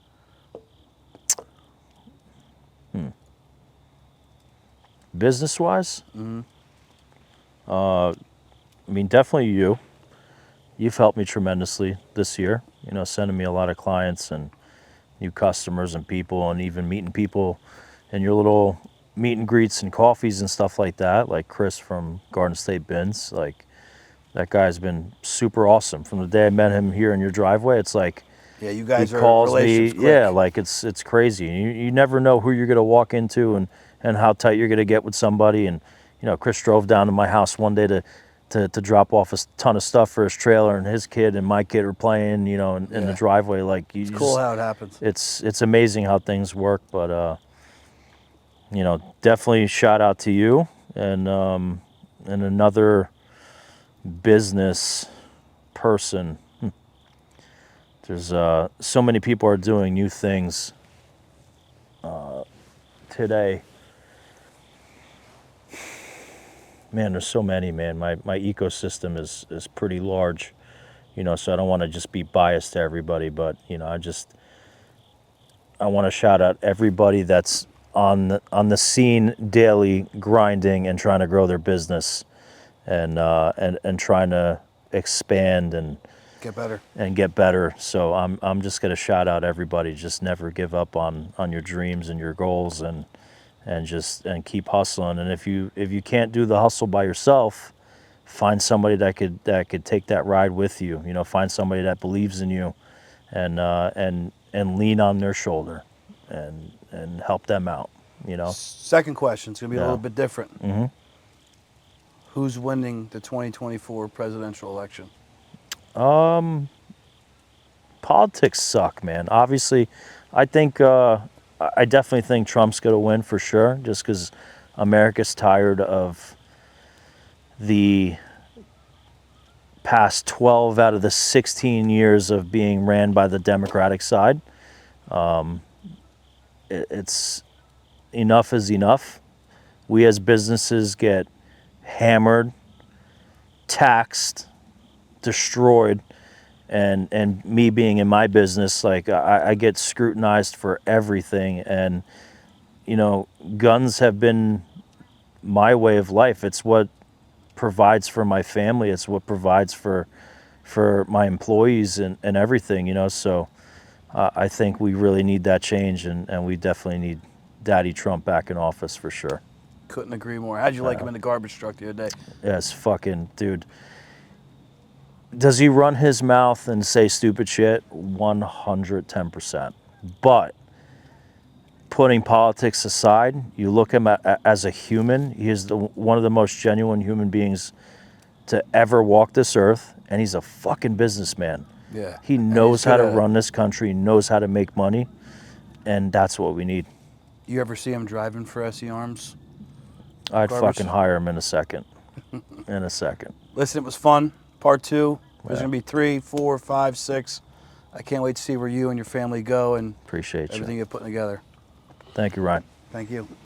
Speaker 4: Business-wise? I mean, definitely you. You've helped me tremendously this year, sending me a lot of clients and new customers and people, and even meeting people in your little meet and greets and coffees and stuff like that, like Chris from Garden State Bins. Like, that guy's been super awesome. From the day I met him here in your driveway, it's like,
Speaker 1: you guys
Speaker 4: he
Speaker 1: are
Speaker 4: calls me.
Speaker 1: relationships quick.
Speaker 4: Like it's crazy. You never know who you're gonna walk into and how tight you're gonna get with somebody. And Chris drove down to my house one day to drop off a ton of stuff for his trailer, and his kid and my kid are playing, in the driveway. Like,
Speaker 1: it's cool how it happens.
Speaker 4: It's amazing how things work. But definitely shout out to you and another business person. There's so many people are doing new things today. Man, there's so many, man. My ecosystem is pretty large, so I don't want to just be biased to everybody, but I want to shout out everybody that's on the scene daily, grinding and trying to grow their business and trying to expand and get better. So I'm just gonna shout out everybody. Just never give up on your dreams and your goals, and keep hustling. And if you can't do the hustle by yourself, find somebody that could take that ride with you. Find somebody that believes in you, and lean on their shoulder, and help them out.
Speaker 1: Second question is gonna be a little bit different. Who's winning the 2024 presidential election?
Speaker 4: Politics suck, man. Obviously, I definitely think Trump's going to win for sure, just because America's tired of the past 12 out of the 16 years of being ran by the Democratic side. It's enough is enough. We as businesses get hammered, taxed, destroyed, and me being in my business, like I get scrutinized for everything. And guns have been my way of life. It's what provides for my family. It's what provides for my employees and everything. So I think we really need that change, and we definitely need Daddy Trump back in office for sure.
Speaker 1: Couldn't agree more. How'd you like him in the garbage truck the other day?
Speaker 4: Yes, fucking dude. Does he run his mouth and say stupid shit? 110%. But putting politics aside, you look at him as a human. He is one of the most genuine human beings to ever walk this earth, and he's a fucking businessman.
Speaker 1: Yeah.
Speaker 4: He knows how to run this country, knows how to make money, and that's what we need.
Speaker 1: You ever see him driving for SE Arms?
Speaker 4: I'd
Speaker 1: Garbage.
Speaker 4: fucking hire him in a second. In a second.
Speaker 1: Listen, it was fun. Part 2. There's going to be 3, 4, 5, 6. I can't wait to see where you and your family go and
Speaker 4: Appreciate you.
Speaker 1: everything you're putting together.
Speaker 4: Thank you, Ryan.
Speaker 1: Thank you.